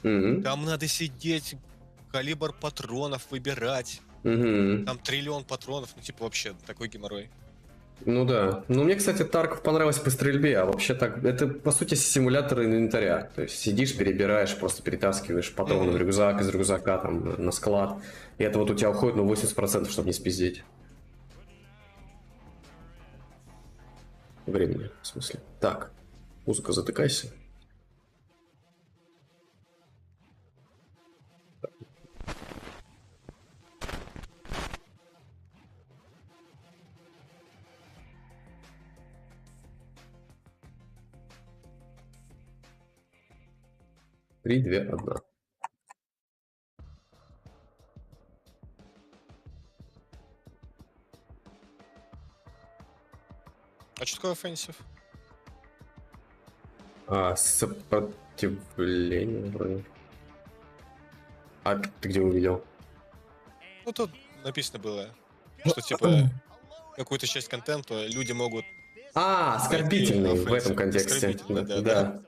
Там надо сидеть, калибр патронов выбирать. Там триллион патронов, ну типа вообще такой геморрой. Ну да. Ну мне, кстати, Тарков понравилось по стрельбе, а вообще так, это по сути симулятор инвентаря. То есть сидишь, перебираешь, просто перетаскиваешь патроны в рюкзак, из рюкзака там на склад. И это вот у тебя уходит, ну, 80%, чтобы не спиздеть. Времени, в смысле. Так, музыка, затыкайся. Три, две, одна. А что такое offensive? Сопротивление вроде. А ты где увидел? Ну тут написано было, что типа какую-то часть контента люди могут... Оскорбительный в этом контексте. Оскорбительный, Да.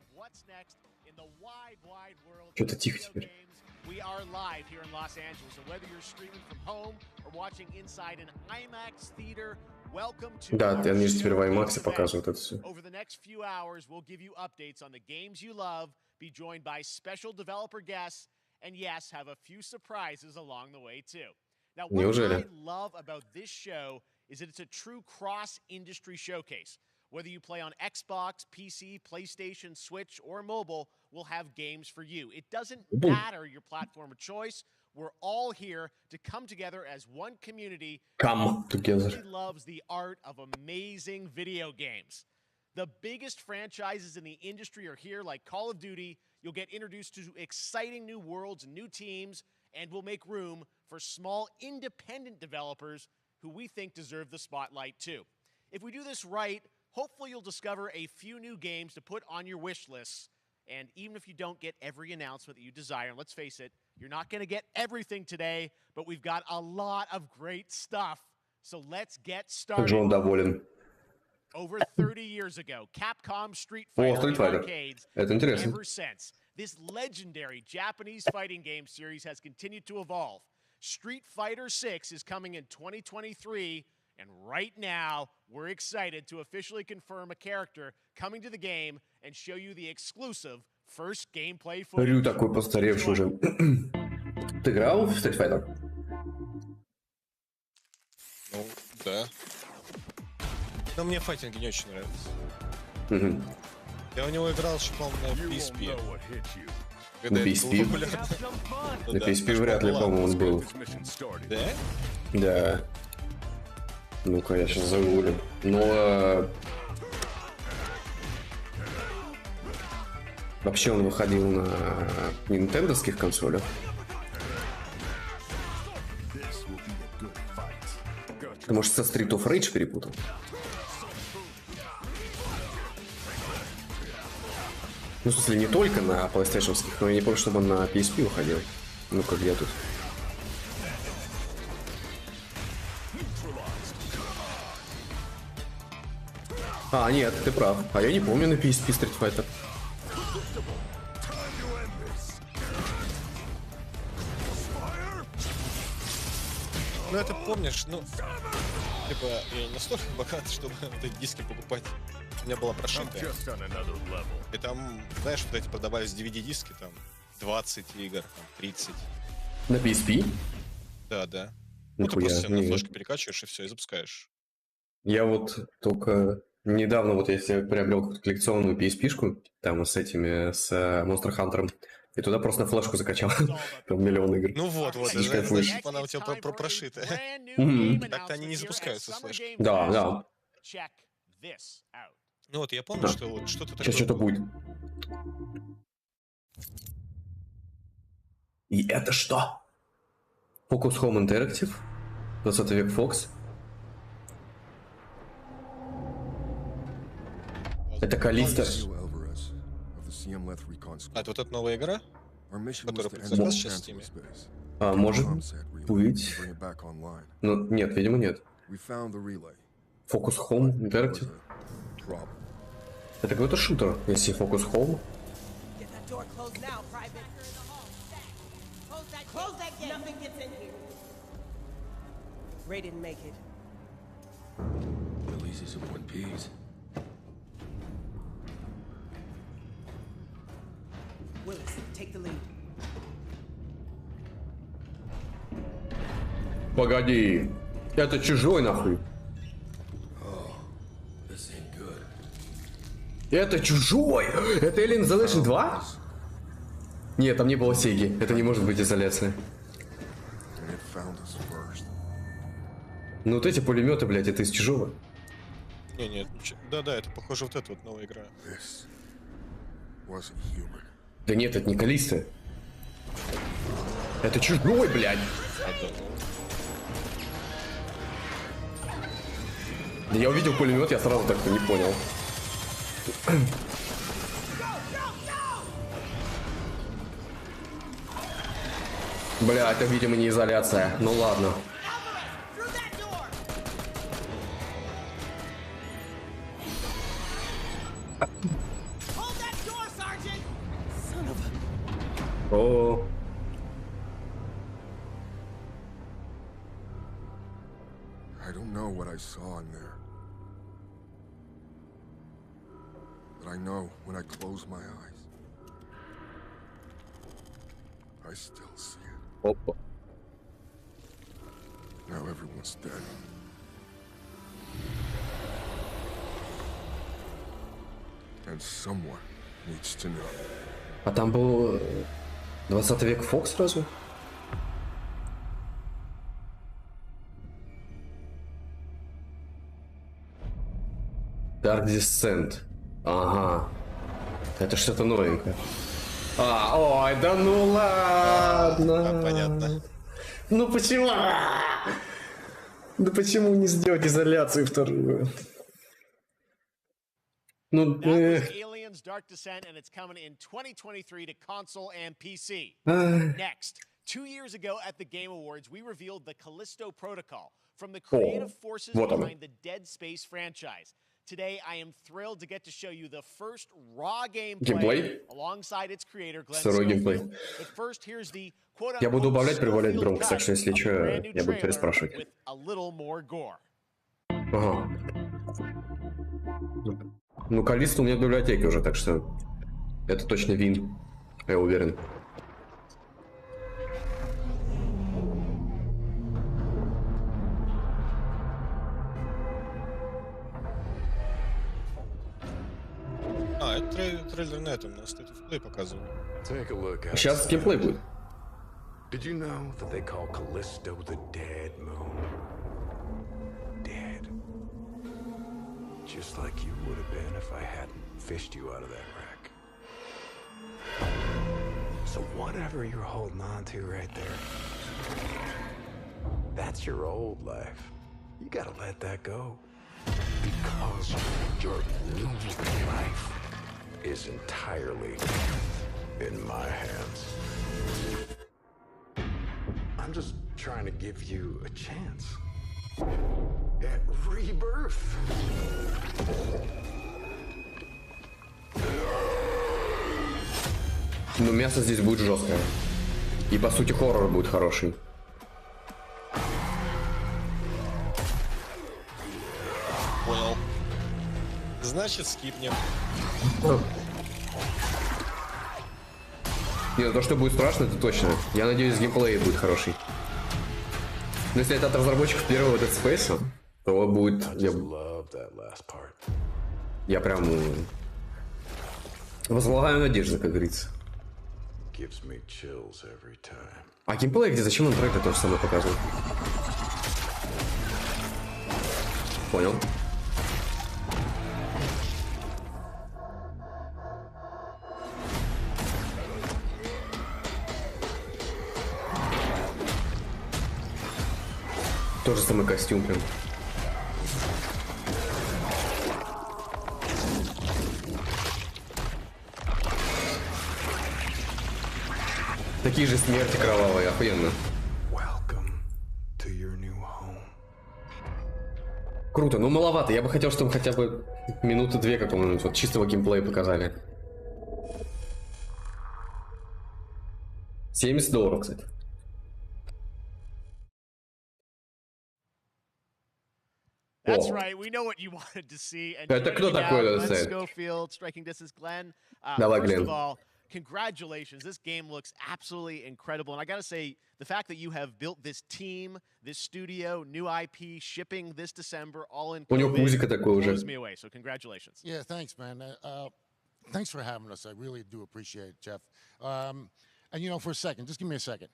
Что-то тихо теперь. We are live here in Los Angeles, and whether you're streaming from home or watching inside an IMAX theater, welcome to Да, our они же теперь в show IMAX event. показывают это все. Over the next few hours, we'll give you updates on the games you love, be joined by special developer guests, and yes, have a few surprises along the way too. Now, what I love about this show is that it's a true cross-industry showcase. Whether you play on Xbox, PC, PlayStation, Switch, or mobile, we'll have games for you. It doesn't matter your platform of choice. We're all here to come together as one community who loves the art of amazing video games. The biggest franchises in the industry are here, like Call of Duty. You'll get introduced to exciting new worlds and new teams, and we'll make room for small independent developers who we think deserve the spotlight too. If we do this right, hopefully you'll discover a few new games to put on your wish lists. And even if you don't get every announcement that you desire, and let's face it, you're not going to get everything today, but we've got a lot of great stuff. So let's get started. Джон доволен. Over 30 years ago, Capcom Street Fighter in arcades. Это интересно. Ever since, this legendary Japanese fighting game series has continued to evolve. Street Fighter 6 is coming in 2023. And right now, we're excited to officially confirm a character coming to the game and show you the exclusive first gameplay footage. Рю такой постаревший уже. Ты играл в Street Fighter? Ну, да. Но мне файтинги не очень нравятся. Я у него играл еще, по-моему, на PSP. На PSP? На PSP вряд ли, по-моему, он был. Да? Да. Ну-ка, я сейчас загуглю. Но... Вообще он выходил на нинтендовских консолях. Ты, может, со Street of Rage перепутал? Ну, в смысле, не только на PlayStation-ских, но я не помню, чтобы он на PSP выходил. Ну-ка, где тут? Нет, ты прав. А я не помню на PSP Street Fighter. Ну, это помнишь, ну... Типа, я не настолько богат, чтобы эти диски покупать. У меня была прошитая. И там, знаешь, вот эти продавались DVD-диски, там, 20 игр, там, 30. На PSP? Да, да. Ну, ты просто на флешку перекачиваешь и все, и запускаешь. Я вот только... Недавно вот я себе приобрел какую-то коллекционную PSP-шку, там с этими, с Monster Hunter, и туда просто на флешку закачал. Там миллион игр. Ну вот, значит, она у тебя прошитая. Так-то они не запускаются с флешки. Да, да. Ну вот, я помню, что вот что-то такое... Сейчас что-то будет. И это что? Focus Home Interactive? 20 век Fox? Это Калиста. А это вот эта новая игра, которая представляется сейчас в Steam? Может быть. Но нет, видимо, нет. Focus Home Interactive? Это какой-то шутер, если Focus Home. Close that gate. Nothing gets in here. Ray didn't make it. At least he's in one piece. Willis, take the lead. Погоди. Это чужой нахуй. This ain't good. Это чужой! Это 𝔾𝕤𝕤𝕞𝕐 2? Нет, там не было Сеги. Это не может быть изоляция. And it found us first. Ну вот эти пулеметы, блядь, это из чужого. Не, да, это похоже вот эта вот новая игра. This wasn't human. Да нет, это не Калиста. Это чужой, блядь. Да я увидел пулемет, я сразу так-то не понял. Бля, это, видимо, не изоляция. Ну ладно. О. I don't know what I saw in there. But I know when I close my eyes, I still see it. Опа. Now everyone's dead. And someone needs to know. А там был 20 век Фокс сразу? Dark Descent. Ага. Это что-то новенькое. Ой, да ну ладно. Да, понятно. Ну почему? Да почему не сделать изоляцию вторую? Ну, That was Aliens Dark Descent, and it's coming in 2023 to console and PC. Next, 2 years ago at the Game Awards, we revealed the Callisto Protocol from the creative forces вот оно. behind the Dead Space franchise. Today, I am thrilled to get to show you the first raw gameplay alongside its creator, Glenn Сырой геймплей. Schofield. But first, here's the Я буду убавлять, прибавлять Schofield громкость, так что если cut что, of the brand new я буду trailer переспрашивать. with a little more gore. Ага. Ну, Калиста у меня в библиотеке уже, так что это точно вин, я уверен. Это трейлер на этом, на State of Play показывали. Take a look at Сейчас геймплей будет. Did you know that they call Callisto the dead moon? Dead. Just like you would have been if I hadn't fished you out of that wreck. So whatever you're holding on to right there, that's your old life. You gotta let that go. Because your new life is entirely in my hands. I'm just trying to give you a chance at rebirth. Но мясо здесь будет жесткое. И по сути хоррор будет хороший. Понял. Значит, скипнем. Нет, то, что будет страшно, это точно. Я надеюсь, геймплей будет хороший. Но если это от разработчиков первого Dead Space, то будет... Я прям... возлагаю надежды, как говорится. А геймплей где? Зачем он трек то же самое показывает? Понял. Тот же самый костюм прям. Такие же смерти кровавые, охуенно. Круто, но маловато. Я бы хотел, чтобы хотя бы минуты две какого-нибудь вот чистого геймплея показали. $70, кстати. That's right. We know what you wanted to see. And Это кто такой, Glenn Сет? Schofield, striking distance. Glenn, Давай, first Глен. of all, congratulations. This game looks absolutely incredible. And I got to say, the fact that you have built this team, this studio, new IP, shipping this December, all in У него COVID, пузико такое уже. blows me away. So congratulations. Yeah, thanks, man. Thanks for having us. I really do appreciate it, Jeff. And, you know, for a second, just give me a second.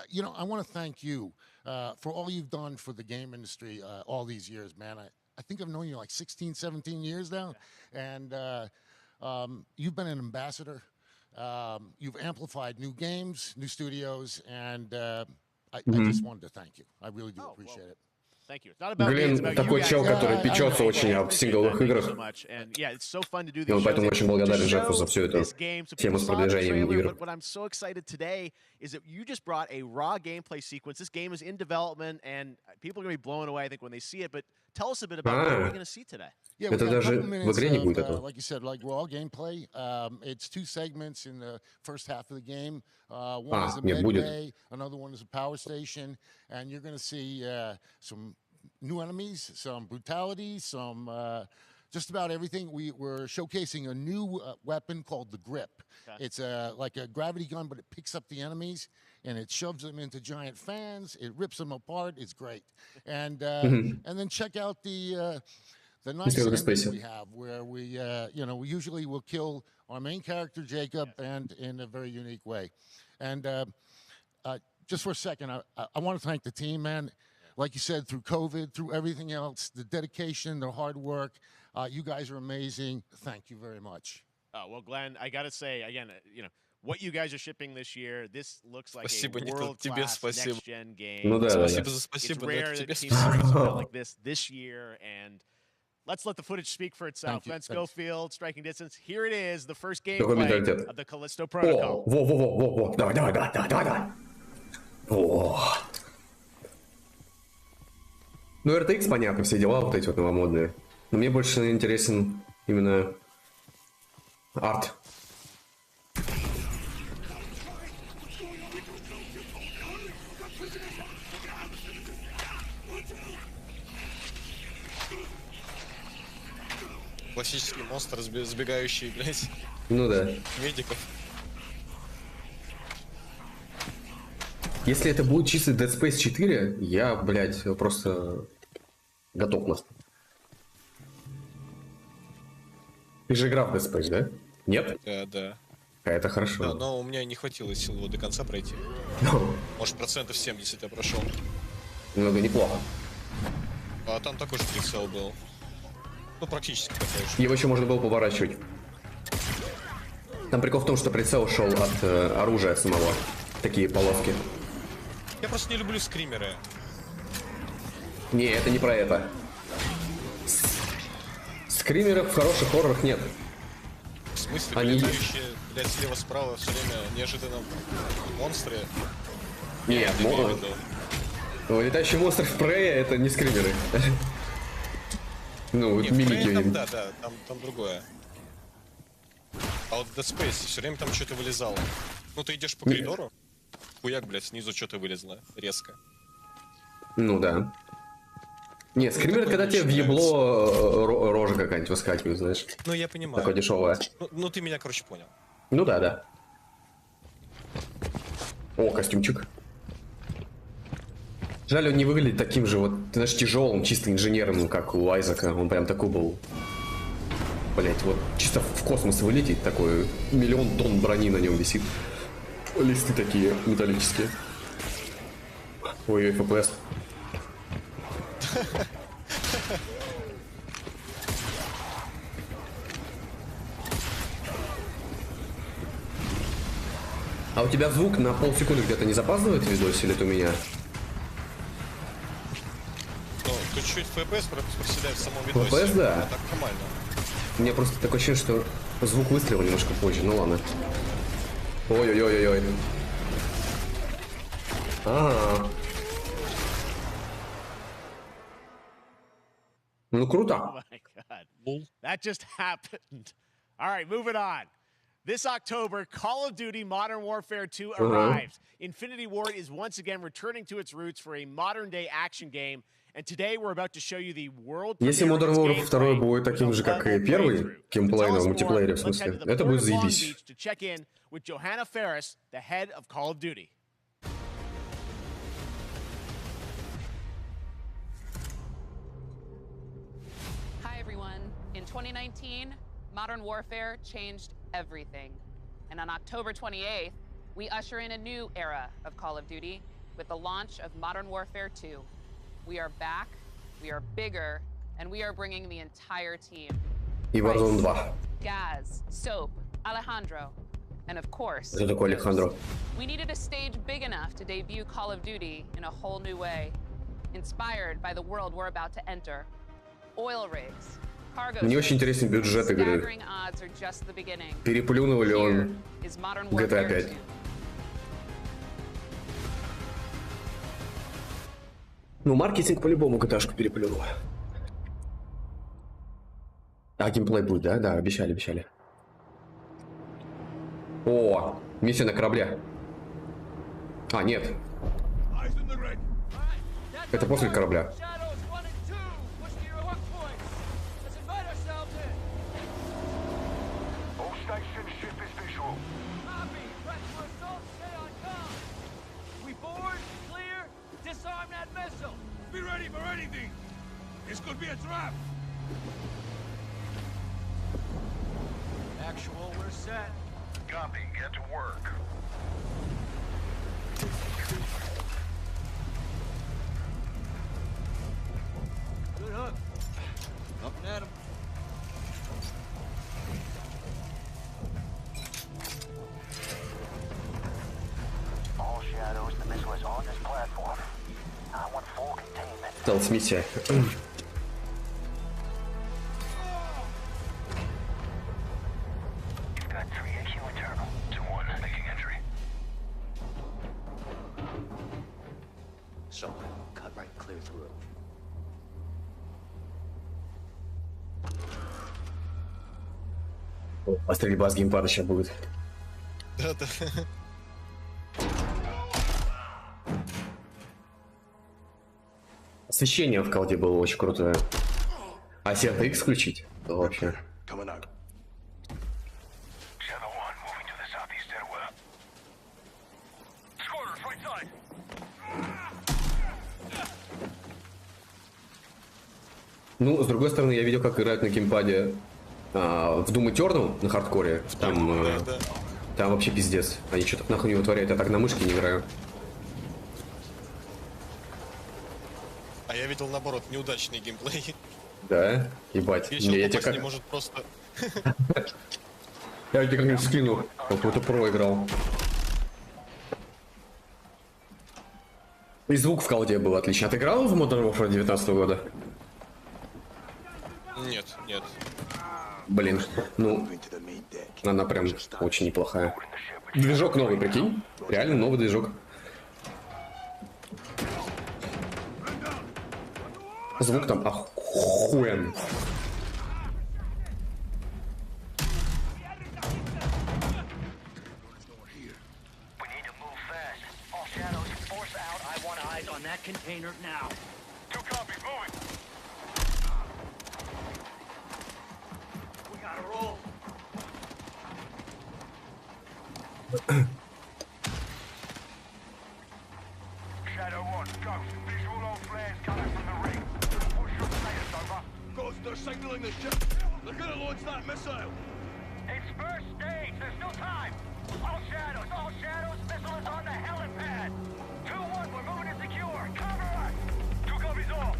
You know, I want to thank you for all you've done for the game industry all these years, man. I think I've known you like 16, 17 years now. And you've been an ambassador. You've amplified new games, new studios, and I just wanted to thank you. I really do appreciate it. Thank you. It's not about me, it's Глен about такой you guys. чел, который I печется appreciate очень that. о сингловых Thank you играх. so much. And yeah, it's so fun to do И these он shows. поэтому очень To благодарен show Жефу за всю эту this game, so тему people с saw the продвижением trailer, игр. But what I'm so excited today is that you just brought a raw gameplay sequence. This game is in development, and people are going to be blown away, I think, when they see it. But tell us a bit about what we're going to see today. Yeah, Это we got a даже couple в minutes игре не of, будет этого. like you said, like raw gameplay. It's 2 segments in the first half of the game. One is a нет, med будет. bay, another one is a power station, and you're going to see some new enemies, some brutality, some just about everything. We're showcasing a new weapon called the grip. Okay. It's like a gravity gun, but it picks up the enemies and it shoves them into giant fans. It rips them apart. It's great. And and then check out the nice ending we have, where we you know, we usually will kill our main character Jacob, and in a very unique way. And just for a second, I want to thank the team, man. Like you said, through COVID, through everything else, the dedication, the hard work, you guys are amazing. Thank you very much. Oh, well, Glenn, I got to say, again, you know, what you guys are shipping this year, this looks like Спасибо, a Никол, тебе world-class спасибо. next-gen game. Ну да, да, Спасибо да. за It's спасибо, но rare это that тебе teams спасибо. bring something like this year, and let's let the footage speak for itself. Thank you. Glenn Thanks. Schofield, striking distance. Here it is, the first Какой gameplay менталитет? of the Callisto О, Protocol. во. Давай. О. Ну, RTX, понятно, все дела вот эти вот новомодные. Но мне больше интересен именно арт. Классический монстр, сбегающий, блядь, Ну да. медиков. Если это будет чистый Dead Space 4, я, блядь, просто готов нас. Ты же играл в Dead Space, да? Нет? Да. А это хорошо. Да, но у меня не хватило сил его до конца пройти. Может, 70% я прошел. Ну, это неплохо. А там такой же прицел был. Ну, практически такой же. Его еще можно было поворачивать. Там прикол в том, что прицел шел от оружия самого. Такие полоски. Я просто не люблю скримеры. Не, это не про это. Скримеров в хороших хоррорах нет. В смысле, Они- вылетающие, блядь, слева-справа все время неожиданно монстры. Нет, Я имею в виду. летающий монстр в Прее это не скримеры. Ну, Не, вот в мимики. Prey там, да, там другое. А вот в Dead Space все время там что-то вылезало. Ну, ты идешь по коридору, хуяк, блядь, снизу что-то вылезло резко. Ну да. Не, скример, такое когда мне тебе очень въебло рожа какая-нибудь выскакивает, знаешь. Ну, я понимаю. Такое дешевое. Ну, ты меня, короче, понял. Ну да. О, костюмчик. Жаль, он не выглядит таким же вот, ты знаешь, тяжелым, чисто инженерным, как у Айзека. Он прям такой был. Блять, вот чисто в космос вылететь такой, 1 000 000 тонн брони на нем висит. Листы такие металлические. Ой, FPS. А у тебя звук на полсекунды где-то не запаздывает в видосе, или это у меня? Ну, тут чуть FPS проседает в самом видосе. FPS, да. А так нормально. У меня просто такое ощущение, что звук выстрела немножко позже. Ну ладно. Ой-ой-ой-ой. Ага. Ну круто. Oh my God. That just happened. All right, moving on. This October, Call of Duty Modern Warfare 2 arrives. Infinity Ward is once again returning to its roots for a modern-day action game, and today we're about to show you the world premiere. Если Modern Warfare 2 будет таким же, как и первый, геймплейно, в мультиплеере, в смысле, это будет заебись. To check in with Johanna Ferris, the head of Call of Duty. Hi everyone. In 2019, Modern Warfare changed everything. And on October 28th, we usher in a new era of Call of Duty with the launch of Modern Warfare 2. We are back, we are bigger, and we are bringing the entire team. И Warzone 2. Gaz, Soap, Alejandro, and of course, Кто такой Алехандро? we needed a stage big enough to debut Call of Duty in a whole new way, inspired by the world we're about to enter. Oil rigs, cargo Мне очень интересен бюджет игры. staggering odds are just the beginning. Переплюнул ли Here он is Modern GTA Warfare 5? 2. Ну, маркетинг по-любому GTA-шку переплюнул. А геймплей будет, да? Да, обещали. О, миссия на корабле. А, нет. Это после корабля. Disarm that missile! Be ready for anything! This could be a trap! Actual, we're set. Copy, get to work. Good hook. Up and at him. All shadows, the missile is on this platform. I want full containment. Стелс-миссия. You've got 3 AQ internal. 2-1, making entry. Someone cut right clear through. А стрельба с геймпада сейчас будет. Да-да. Освещение в колде было очень крутое. А CRTX включить? Да вообще. Coming out. Shadow 1 moving to the southeast stairwell. Scorers, right side. Ну, с другой стороны, я видел, как играют на геймпаде в Doom Eternal на хардкоре. Там вообще пиздец. Они что-то нахуй не вытворяют, я так на мышке не играю. А я видел, наоборот, неудачный геймплей. Да? Ебать. Я тебя как... не может просто... Я тебе как-нибудь скину. Какой-то про играл. И звук в колде был отличный. А ты играл в Modern Warfare 19 года? Нет. Блин, ну... Она прям очень неплохая. Движок новый, прикинь? Реально новый движок. Звук там охуенный. Container now. 2 copies, moving. We gotta roll. Shadow 1, Ghost. Visual on flares coming from the ring. What's your status, over? Ghost, they're signaling the ship. They're gonna launch that missile. It's first stage. There's still time. All shadows. Missile is on the helipad. 2-1, we're moving to secure. Cover us. 2 copies all.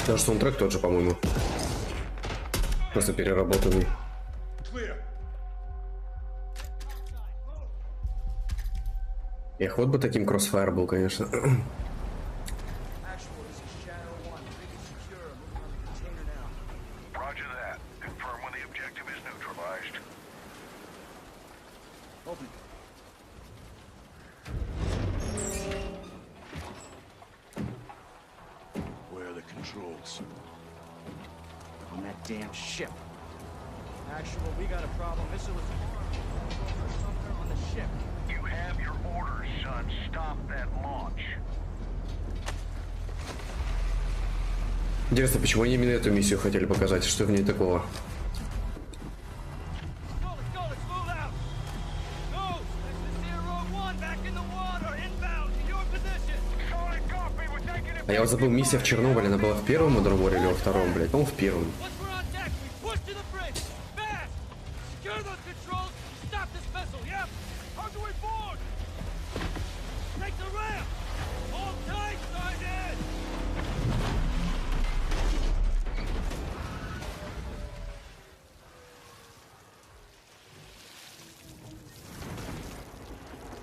Даже саундтрек тот же, по-моему. Просто переработанный. Эх, вот бы таким Crossfire был, конечно. Where are the controls? On that damn ship. Actual, we got a problem. Missile is somewhere on the ship. You have your orders, son. Stop that launch. Интересно, почему они именно эту миссию хотели показать? Что в ней такого? А я вот забыл, миссия в Чернобыле, она была в первом Modern Warfare или во втором, блядь? По-моему, в первом.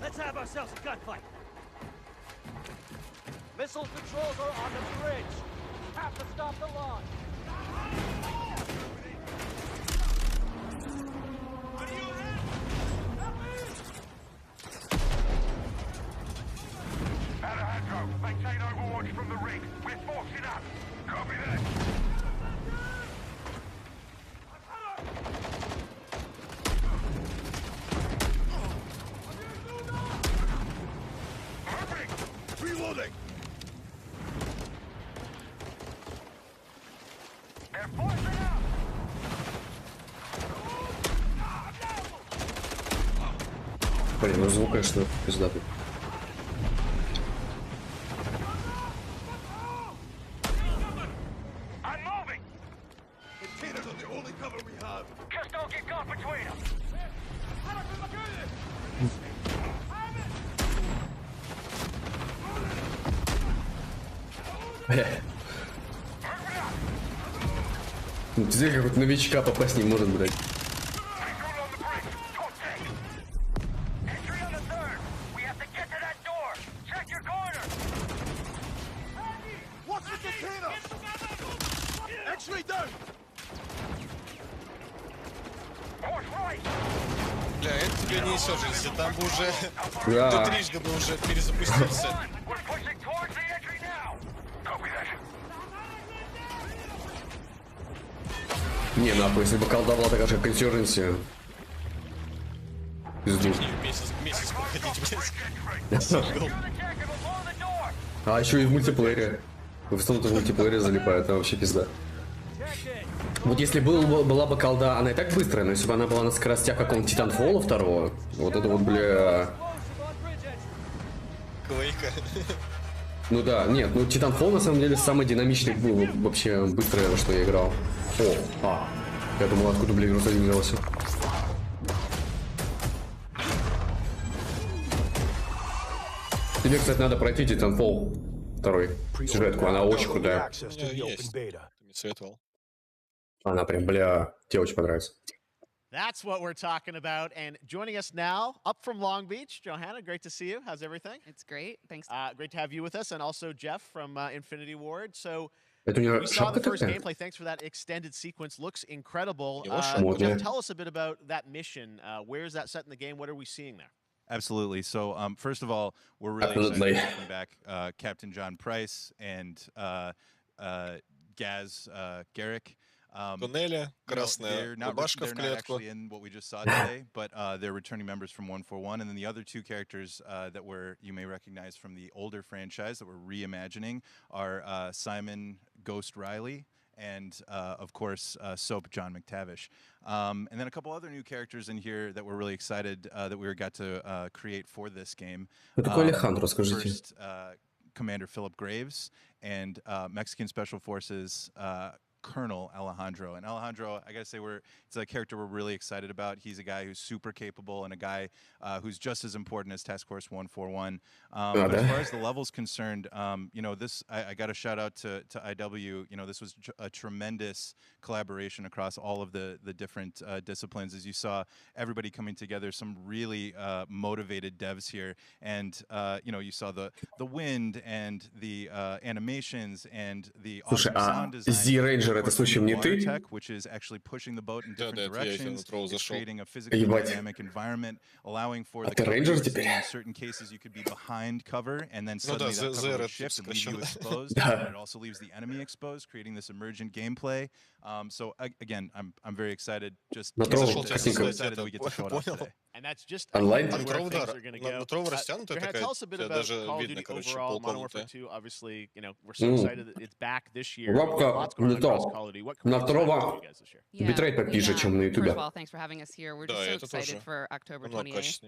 Let's have ourselves a gunfight. Missile controls are on the bridge. Have to stop the launch. Alejandro, maintain overwatch from the rig. We're forcing up. Copy that. Reloading. They're forcing up. Блин, ну звук, конечно, пиздатый. I'm moving. Containers are the only cover we have. Just don't get caught between them. Здесь как новичка попасть не может, блядь. Entry on the third. We have to get to that door. Check your corner. What's the container? X-ray down. Force right. Бля, это тебе не несет, если там бы уже... Да. Ты трижды бы уже перезапустился. We're pushing towards the entry now. Copy that. Не, нахуй, если бы колда была такая же, как Insurgency. Пизду. Месяц походить, блядь. Secure the deck and we'll blow the door. А еще и в мультиплеере. В основном в мультиплеере залипают, это вообще пизда. Вот если была бы колда, она и так быстрая, но если бы она была на скоростях какого-нибудь Titanfall второго, вот это вот, бля... Клейка. Ну да, нет, ну Titanfall на самом деле самый динамичный был вообще быстрое, во что я играл. Я думал, откуда, блин, вирус один взялся. Тебе, кстати, надо пройти Titanfall второй. Сюжетку, она очень крутая. Есть. Ты мне советовал. Она прям, бля, тебе очень понравится. That's what we're talking about. And joining us now, up from Long Beach, Johanna, great to see you. How's everything? It's great. Thanks. Great to have you with us. And also Jeff from Infinity Ward. So Это у нее we saw the шапка first такая? gameplay. Thanks for that extended sequence. Looks incredible. Его шапка. Jeff, tell us a bit about that mission. Where is that set in the game? What are we seeing there? Absolutely. So, first of all, we're really Absolutely. excited to welcome back Captain John Price and Gaz Garrick. Туннеля, красная рубашка в they're not клетку. actually in what we just saw today, but they're returning members from 141. And then the other two characters that you may recognize from the older franchise that we're reimagining are Simon Ghost Riley and, of course, Soap John McTavish. And then a couple other new characters in here that we're really excited that we got to create for this game. Кто такой Алехандро, скажите? First, Commander Philip Graves and Mexican Special Forces Colonel Alejandro. And Alejandro, I gotta say, it's a character we're really excited about. He's a guy who's super capable and a guy who's just as important as Task Force 141. But as far as the level's concerned, you know, I got a shout out to IW. You know, this was a tremendous collaboration across all of the different disciplines. As you saw, everybody coming together, some really motivated devs here. And, you know, you saw the wind and the animations and the awesome sound design. 𝕊𝕤𝕤𝕤 это случаем не ты? Which is actually pushing the boat in different directions. It's creating a physically dynamic environment, allowing for the cover in certain cases you could be behind cover and then suddenly that cover will shift and leave you exposed. It also leaves the enemy exposed, creating this emergent gameplay. So again, I'm very excited. Just so excited that we get to show it off today. And that's just where things are going to go. Tell us a bit about Call of Duty overall, Modern Warfare 2. Obviously, you know, we're so excited that it's back this year. Lots going on across Call of Duty. What can we expect from you guys this year? Битрейт попиже, чем на First of all, thanks for having us here. We're just so excited for October 28th.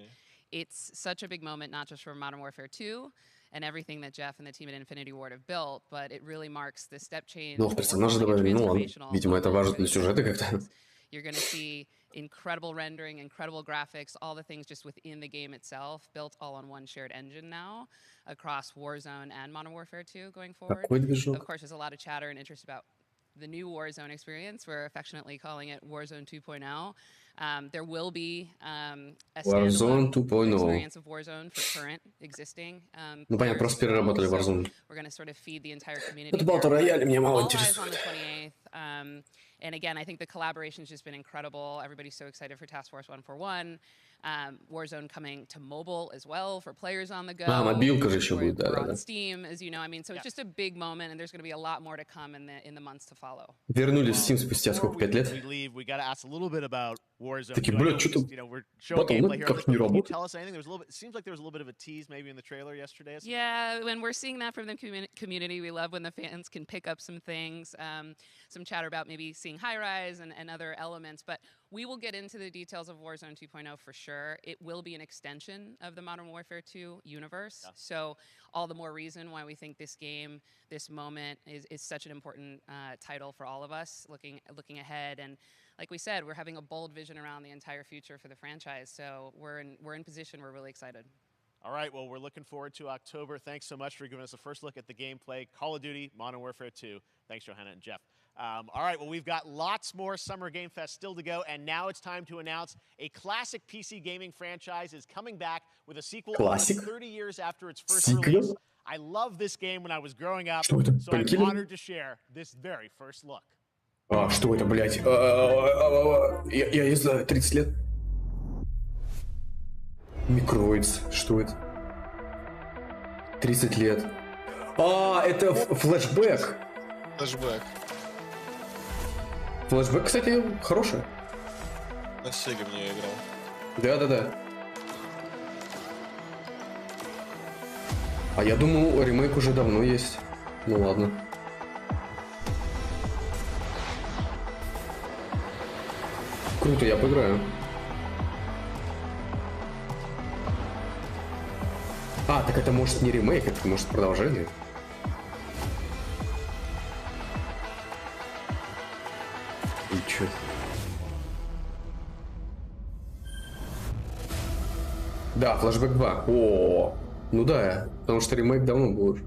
It's such a big moment, not just for Modern Warfare 2 and everything that Jeff and the team at Infinity Ward have built, but it really marks the step change. Ну, в персонажа добавили, ну ладно. Видимо, это важно для сюжета как-то. You're going to see incredible rendering, incredible graphics, all the things just within the game itself, built all on one shared engine now across Warzone and Modern Warfare 2 going forward. Of course, there's a lot of chatter and interest about the new Warzone experience. We're affectionately calling it Warzone 2.0. There will be a Warzone 2.0 experience of Warzone for current existing. Ну понятно, просто переработали Warzone. We're going to sort of feed the entire community. Это Battle Royale меня мало on интересует. the 28th. And again, I think the collaboration's just been incredible. Everybody's so excited for Task Force 141. Warzone coming to mobile as well for players on the go. Мобилка же еще будет, да. On Steam, as you know. I mean, so it's just a big moment, and there's going to be a lot more to come in the months to follow. Вернулись в Steam спустя сколько, 5 лет? We got to ask a little bit about Warzone. Такие, блядь, что-то Battle.net как не работает. Tell us anything. It seems like there was a little bit of a tease maybe in the trailer yesterday. Yeah, when we're seeing that from the community, we love when the fans can pick up some things, some chatter about maybe seeing high rise and other elements, but we will get into the details of Warzone 2.0 for sure. It will be an extension of the Modern Warfare 2 universe. Yeah. So all the more reason why we think this game, this moment is such an important title for all of us looking ahead. And like we said, we're having a bold vision around the entire future for the franchise. So we're in position. We're really excited. All right, well, we're looking forward to October. Thanks so much for giving us a first look at the gameplay. Call of Duty, Modern Warfare 2. Thanks, Johanna and Jeff. All right, well, we've got lots more Summer Game Fest still to go, and now it's time to announce a classic PC gaming franchise is coming back with a sequel 30 years after its first release. I love this game when I was growing up, so I'm honored to share this very first look. А, что это, блядь? Я не знаю, 30 лет. Микроидс, что это? 30 лет. А, это флешбэк. Флешбэк. Флешбэк, кстати, хороший. На Сеге мне играл. Да. А я думал, ремейк уже давно есть. Ну ладно. Круто, я поиграю. А, так это может не ремейк, это может продолжение. И чё? Да, Flashback 2. О, ну да, потому что ремейк давно был уже.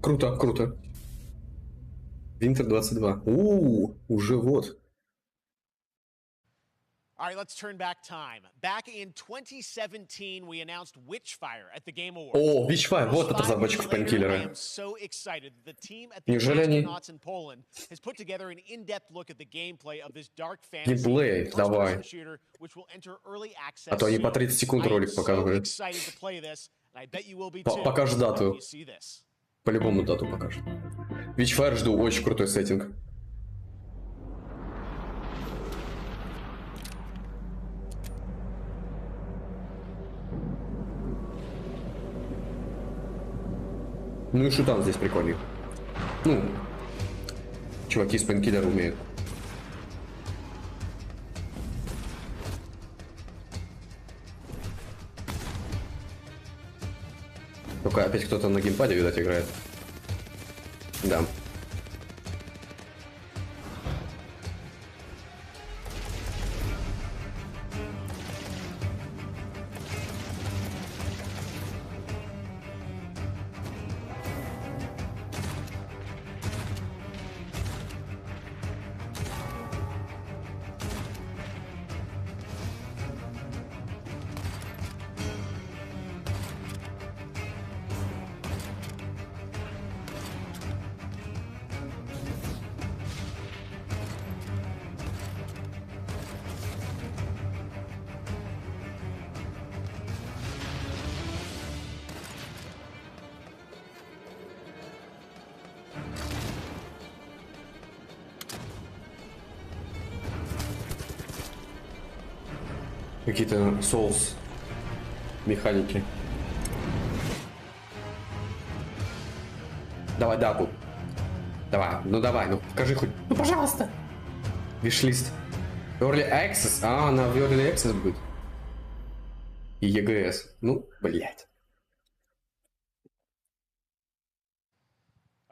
Круто. Winter 22. Уже вот. All right, let's turn back time. Back in 2017, we announced Witchfire at the Game Awards. О, Witchfire, вот разработчиков Painkiller. I am so excited that the team at the Astronauts in Poland has put together an in-depth look at the gameplay of this dark fantasy first-person shooter, which will enter early access. А то они по 30 секунд ролик показывают. Покажут дату. По-любому дату покажут. Witchfire жду, очень крутой сеттинг. Ну и шутан здесь прикольный. Ну, чуваки с Painkiller умеют. Только опять кто-то на геймпаде, видать, играет. Да. Какие-то соус механики. Давай дату. Давай, ну покажи хоть. Ну пожалуйста. Вишлист. Early Access. А, она в Early Access будет. И EGS. Ну, блядь.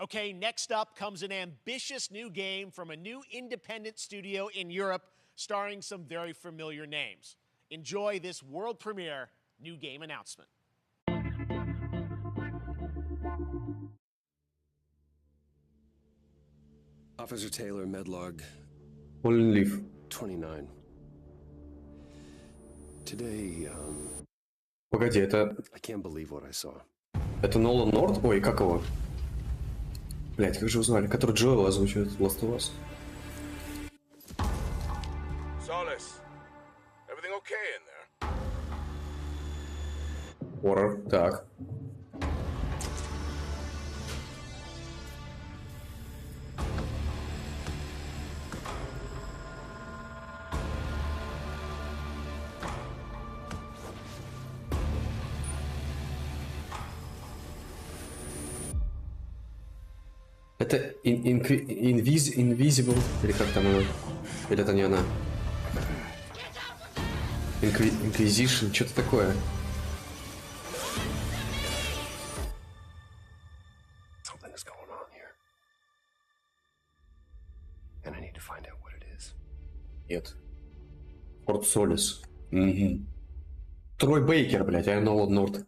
Okay, next up comes an ambitious new game from a new independent studio in Europe, starring some very familiar names. Enjoy this world premiere new game announcement. Officer Taylor, Medlog Fallen Leaf. 29. Today, Погоди, это... I can't believe what I saw. Это Нолан Норт? Ой, как его? Блять, как же узнали? Который Джоэл озвучивает в Last of Us. Solace, everything okay in there? Хоррор, так. Это Invisible, или как там она? Или это не она? Inquisition, что-то такое. Something is going on here. And I need to find out what it is. Нет. Форт Солис. Угу. Трой Бейкер, блядь, а Нолан Норт.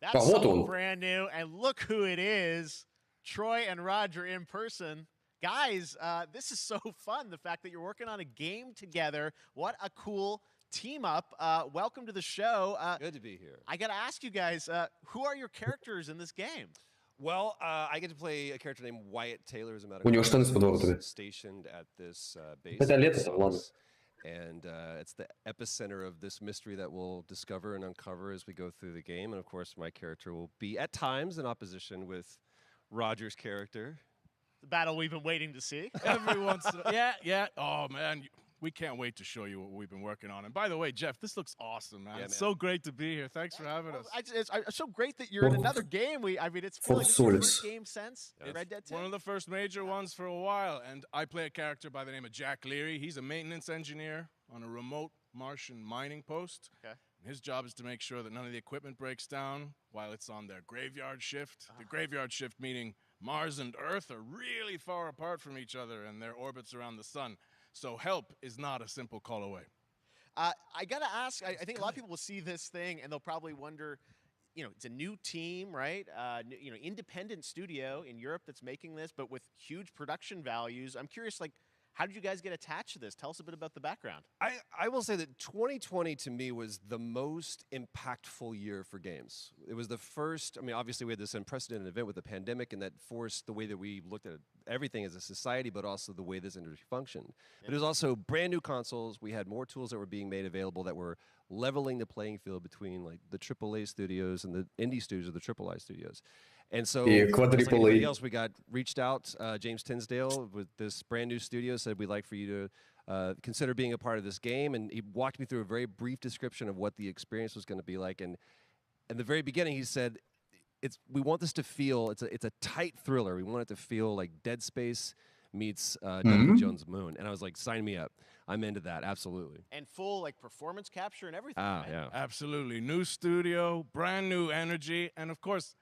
That's something brand new, and look who it is. Troy and Roger in person. Guys, this is so fun, the fact that you're working on a game together. What a cool team up. Welcome to the show. Good to be here. I got to ask you guys, who are your characters in this game? Well, I get to play a character named Wyatt Taylor, as a matter У него of штаны с подворотами. fact, stationed at this base. Это лето, ладно. And it's the epicenter of this mystery that we'll discover and uncover as we go through the game. And of course, my character will be at times in opposition with Roger's character. The battle we've been waiting to see. Every once in a, yeah. Oh, man. We can't wait to show you what we've been working on. And by the way, Jeff, this looks awesome, man. Yeah, It's so great to be here. Thanks for having us. It's so great that you're in another game. I mean, it's like it's your first game since Red Dead 2. One of the first major ones for a while. And I play a character by the name of Jack Leary. He's a maintenance engineer on a remote Martian mining post. Okay. And his job is to make sure that none of the equipment breaks down while it's on their graveyard shift. The graveyard shift meaning Mars and Earth are really far apart from each other and their orbits around the sun. So help is not a simple call away. I got to ask, I think a lot of people will see this thing and they'll probably wonder, it's a new team, right? Independent studio in Europe that's making this, but with huge production values. I'm curious, how did you guys get attached to this? Tell us a bit about the background. I will say that 2020 to me was the most impactful year for games. It was the first, obviously we had this unprecedented event with the pandemic and that forced the way that we looked at everything as a society, but also the way this industry functioned. But it was also brand new consoles. We had more tools that were being made available that were leveling the playing field between the AAA studios and the indie studios or the AAA studios. And so, like anybody else, we got reached out. James Tinsdale with this brand new studio said we'd like for you to consider being a part of this game, and he walked me through a very brief description of what the experience was going to be like. And in the very beginning, he said, we want this to feel it's a tight thriller. We want it to feel like Dead Space meets Duncan Jones' Moon. And I was like, sign me up. I'm into that, absolutely. And full performance capture and everything. Ah, right? yeah, absolutely. New studio, brand new energy, and of course,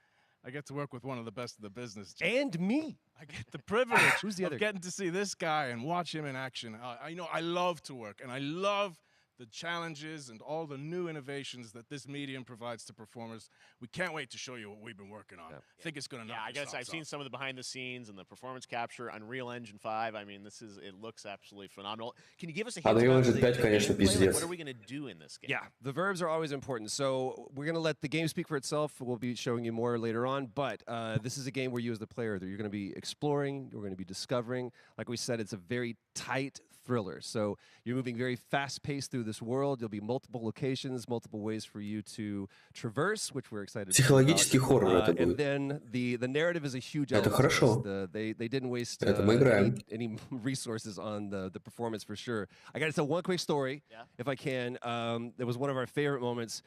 I get to work with one of the best of the business. And me. I get the privilege Who's the other of getting to see this guy and watch him in action. I love to work, and I love the challenges and all the new innovations that this medium provides to performers. We can't wait to show you what we've been working on. I think it's going to knock I guess I've seen some of the behind the scenes and the performance capture, Unreal Engine 5. I mean, it looks absolutely phenomenal. Can you give us a hint Unreal about Engine 5, конечно, пиздец. what are we going to do in this game? Yeah, the verbs are always important. So we're going to let the game speak for itself. We'll be showing you more later on. But this is a game where you as the player, you're going to be exploring, you're going to be discovering. Like we said, it's a very tight thriller. So you're moving very fast-paced through this world. There'll be multiple locations, multiple ways for you to traverse, which we're excited Психологический хоррор это and будет. then the narrative is a huge Это element. хорошо. They didn't waste Это мы играем. any resources on the performance for sure. I got to tell one quick story, if I can. That was one of our favorite moments.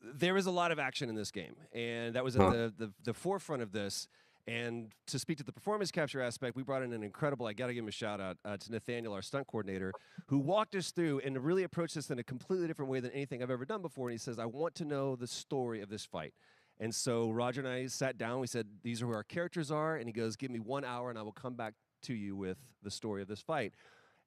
There is a lot of action in this game, and that was at the forefront of this. And to speak to the performance capture aspect, we brought in an incredible, I got to give him a shout out to Nathaniel, our stunt coordinator, who walked us through and really approached this in a completely different way than anything I've ever done before. And he says, I want to know the story of this fight. And so Roger and I sat down. We said, these are who our characters are. And he goes, give me 1 hour and I will come back to you with the story of this fight.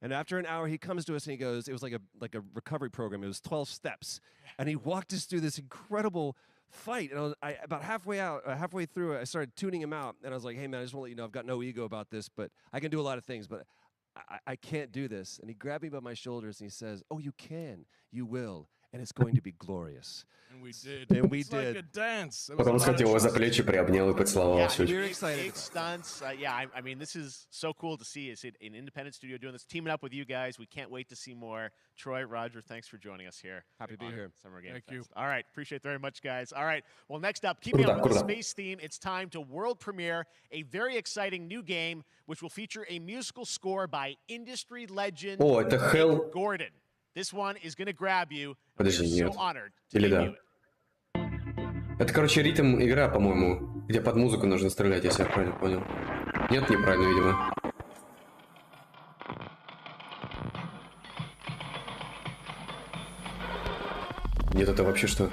And after an hour, he comes to us and he goes, it was like a recovery program. It was 12 steps. And he walked us through this incredible fight. And about halfway through, I started tuning him out. And I was like, hey, man, I just want to let you know I've got no ego about this, but I can do a lot of things, but I can't do this. And he grabbed me by my shoulders and he says, oh, you can. You will. And it's going to be glorious. And we did. And we it's did. Like a dance. Потом схватил его за плечи, приобнял и поцеловал. We're excited. Big stunts. I mean, this is so cool to see. It's an independent studio doing this, teaming up with you guys. We can't wait to see more. Troy, Roger, thanks for joining us here. Happy to be here. Summer Game Thank Fest. you. All right, appreciate it very much, guys. All right, well, next up, keeping up with the space theme, it's time to world premiere a very exciting new game, which will feature a musical score by industry legend это Gordon. This one is going to grab you. Подожди, We're нет. so honored to Или debut да? it. Это, короче, ритм игра, по-моему, где под музыку нужно стрелять, если я правильно понял. Нет, неправильно, видимо. Нет, это вообще что?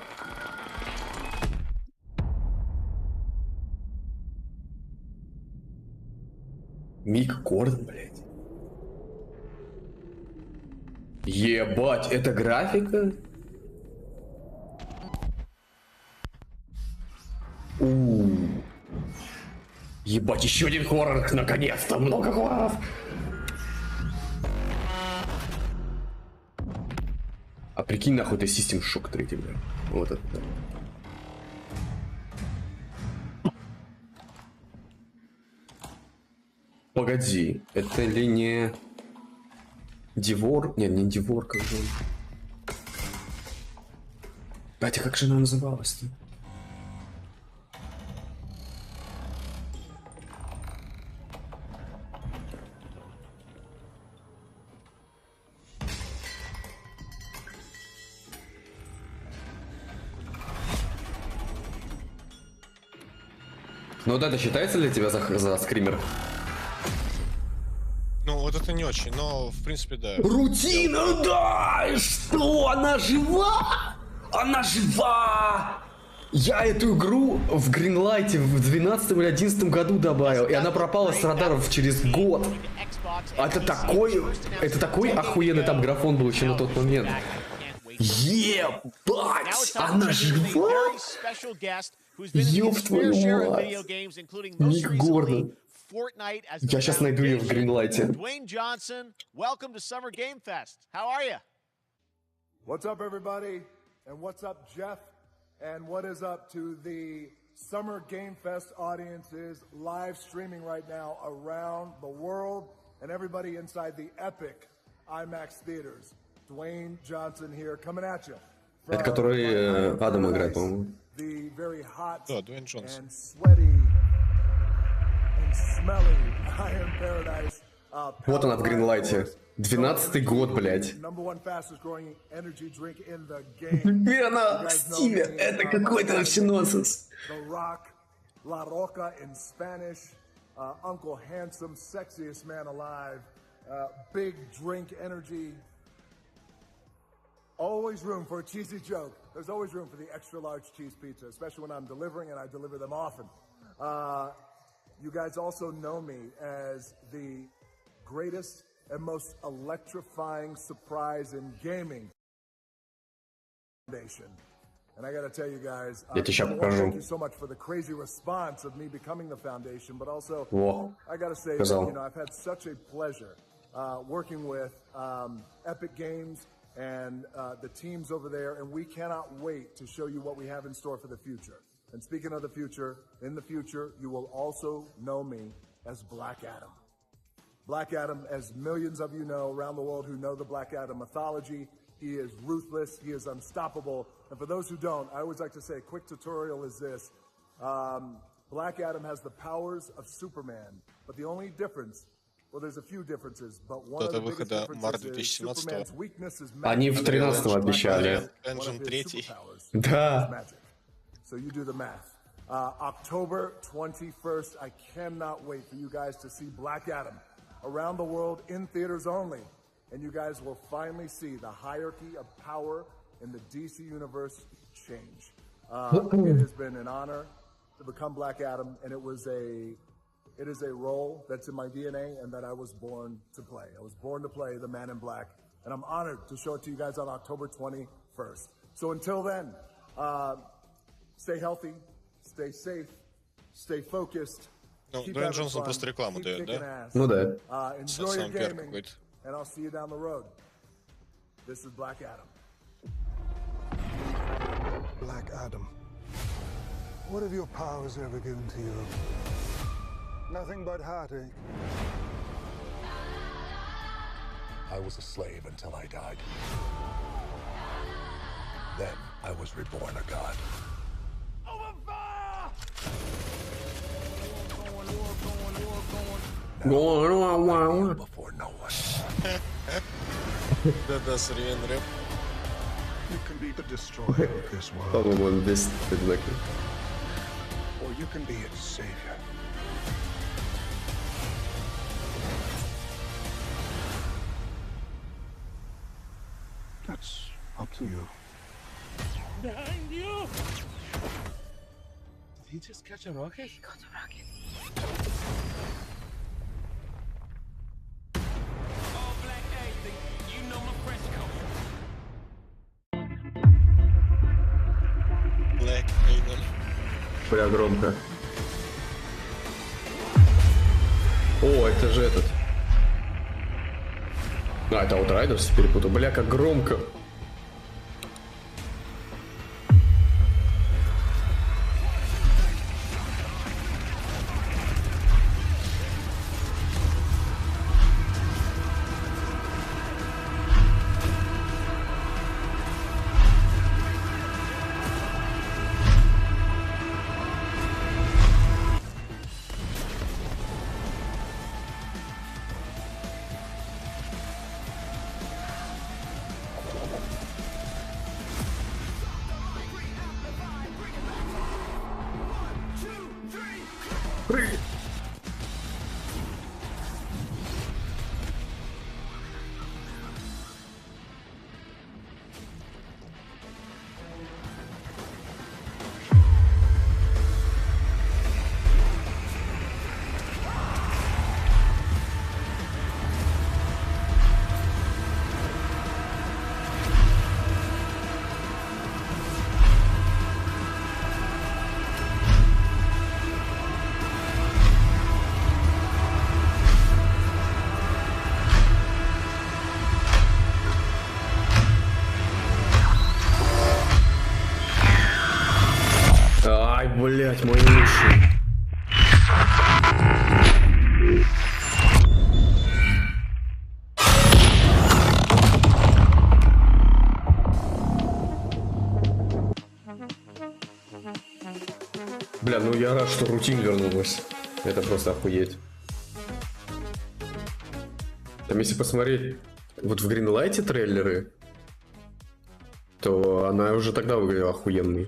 Мик Гордон, блядь. Ебать, это графика? Ебать, еще один хоррор, наконец-то, много хорроров. А прикинь, нахуй, это System Shock 3, бля. Вот это. Погоди, это ли не... Дивор? Нет, не Дивор, как же он. Батя, как же она называлась-то? Ну вот это считается для тебя за скример? Ну, вот это не очень, но в принципе, да. Рутина, да! Что? Она жива? Она жива! Я эту игру в Гринлайте в 12 или 11 году добавил, и она пропала с радаров через год. Это такой охуенный там графон был еще на тот момент. Ебать! Она жива? Ёб твою мать! Ник Гордон. Я сейчас найду ее в Гринлайте. Dwayne Johnson, welcome to Summer Game Fest. How are you? What's up, everybody? And what's up, Jeff? And what is up to the Summer Game Fest audiences live streaming right now around the world and everybody inside the epic IMAX theaters. Dwayne Johnson here, coming at you. Это который Адам играет, по-моему. The very hot Дуэйн Джонсон. and sweaty and smelly Iron Paradise. Вот она в Гринлайте. 12-й год, блядь. Теперь она в стиле. Это какой-то вообще нонсенс. The Rock, La Roca in Spanish, Uncle Handsome, sexiest man alive, big drink energy. Always room for a cheesy joke. There's always room for the extra large cheese pizza, especially when I'm delivering, and I deliver them often. You guys also know me as the greatest and most electrifying surprise in gaming foundation. And I got to tell you guys, thank you so much for the crazy response of me becoming the foundation, but also I got to say, that, I've had such a pleasure working with Epic Games and the teams over there, and we cannot wait to show you what we have in store for the future. And speaking of the future, in the future, you will also know me as Black Adam. Black Adam, as millions of you know around the world who know the Black Adam mythology, he is ruthless, he is unstoppable. And for those who don't, I always like to say a quick tutorial is this. Black Adam has the powers of Superman, but the only difference, well, there's a few differences, but one of the biggest differences is Superman's weakness is magic. Они в 13-м обещали. Да. So you do the math. October 21st, I cannot wait for you guys to see Black Adam around the world in theaters only. And you guys will finally see the hierarchy of power in the DC universe change. It has been an honor to become Black Adam, and it is a role that's in my DNA and that I was born to play. I was born to play the Man in Black, and I'm honored to show it to you guys on October 21st. So until then, stay healthy, stay safe, stay focused. Ну, Дуэйн Джонсон просто рекламу дает, да? Ну да. Enjoy your gaming, and I'll see you down the road. This is Black Adam. Black Adam. What have your powers ever given to you? Nothing but heartache. I was a slave until I died. Then I was reborn a god. Before no one. Да-да, современный рэп. You can be the destroyer of this world. По-моему, он без предлагает. Or you can be its savior. That's up to you. Behind you! Did he just catch a rocket? He got a rocket. All black anything, you know my French culture. Black Adam. Бля, громко. О, это же этот. А, это Аутрайдерс перепутал. Бля, как громко. Ай, блять, мой лучший. Бля, ну я рад, что рутин вернулась. Это просто охуеть. Там если посмотреть вот в Гринлайте трейлеры, то она уже тогда выглядела охуенной.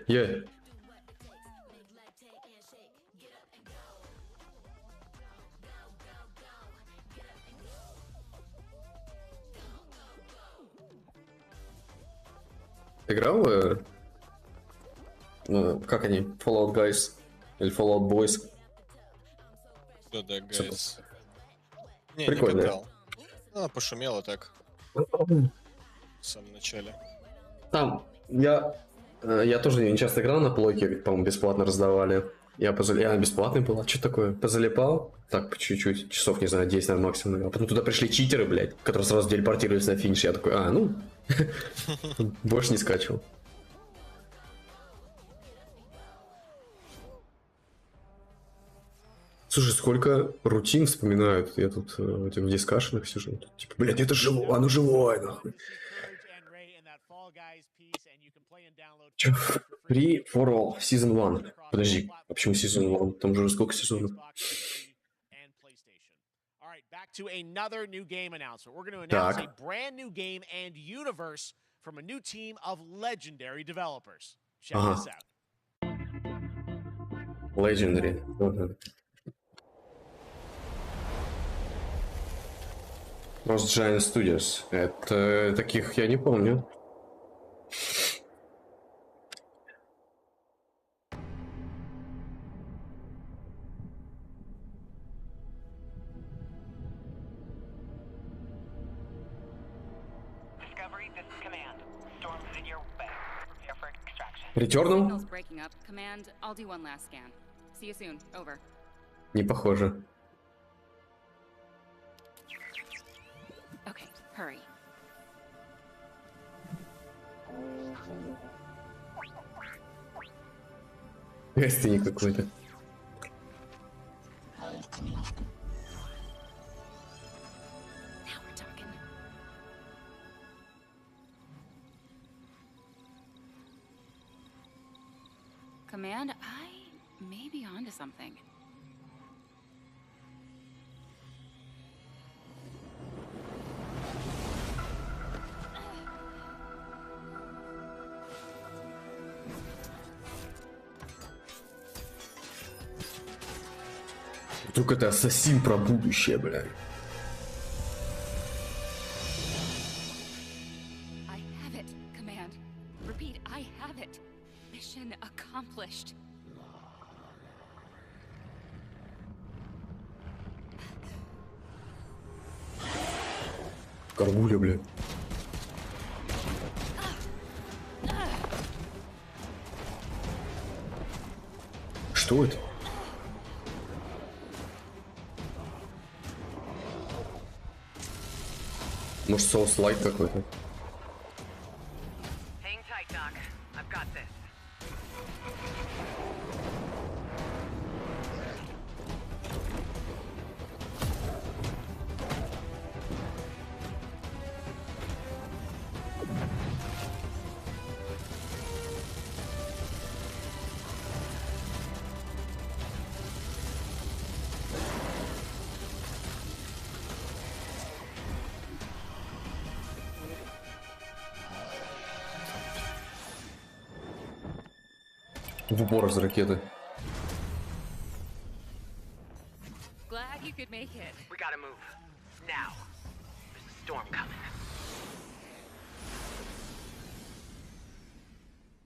Yeah. Играл? Ну, как они? Fallout Guys или Fallout Boys? Да, Guys. Не, не Прикольно. катал. Ну, пошумело так. В самом начале. Там, я тоже не часто играл на плойке, по-моему, бесплатно раздавали. Я бесплатный был, а что такое? Позалипал, так, по чуть-чуть, часов, не знаю, 10, наверное, максимум. А потом туда пришли читеры, блядь, которые сразу телепортировались на финиш. Я такой, ну, больше не скачивал. Слушай, сколько рутин вспоминают. Я тут в этих дискашенах сижу. Типа, блядь, это живое, оно живое, нахуй. Чё? Free for all, Season 1. Подожди, а почему Season 1? Там уже сколько сезонов? Back to another new game announcement. We're going to announce a brand new game and universe from a new team of legendary developers. Check this out. Legendary. Most Giant Studios. Это таких я не помню. Returnal? Не похоже. Okay, hurry. Гостиник какой-то. Command, I may be onto something. Вдруг это ассасин про будущее, бля. I have it, Command. Repeat, I have it. Mission accomplished. Каргуля, бля. Что это? Может, соус-лайк какой-то? Hang tight, Doc. I've got this. В упор из ракеты. Glad you could make it. We gotta move. Now. There's a storm coming.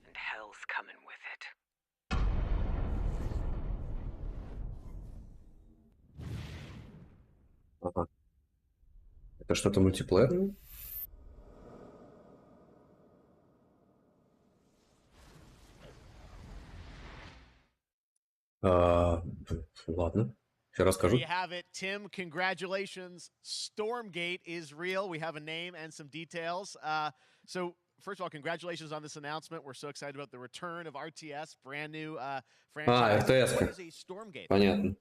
And hell's coming with it. Ага. Это что-то мультиплеерное? Ладно. Сейчас расскажу. There you have it, Tim. Congratulations. Stormgate is real. We have a name and some details. So, first of all, congratulations on this announcement. We're so excited about the return of RTS, brand new franchise. RTS-ка. Понятно.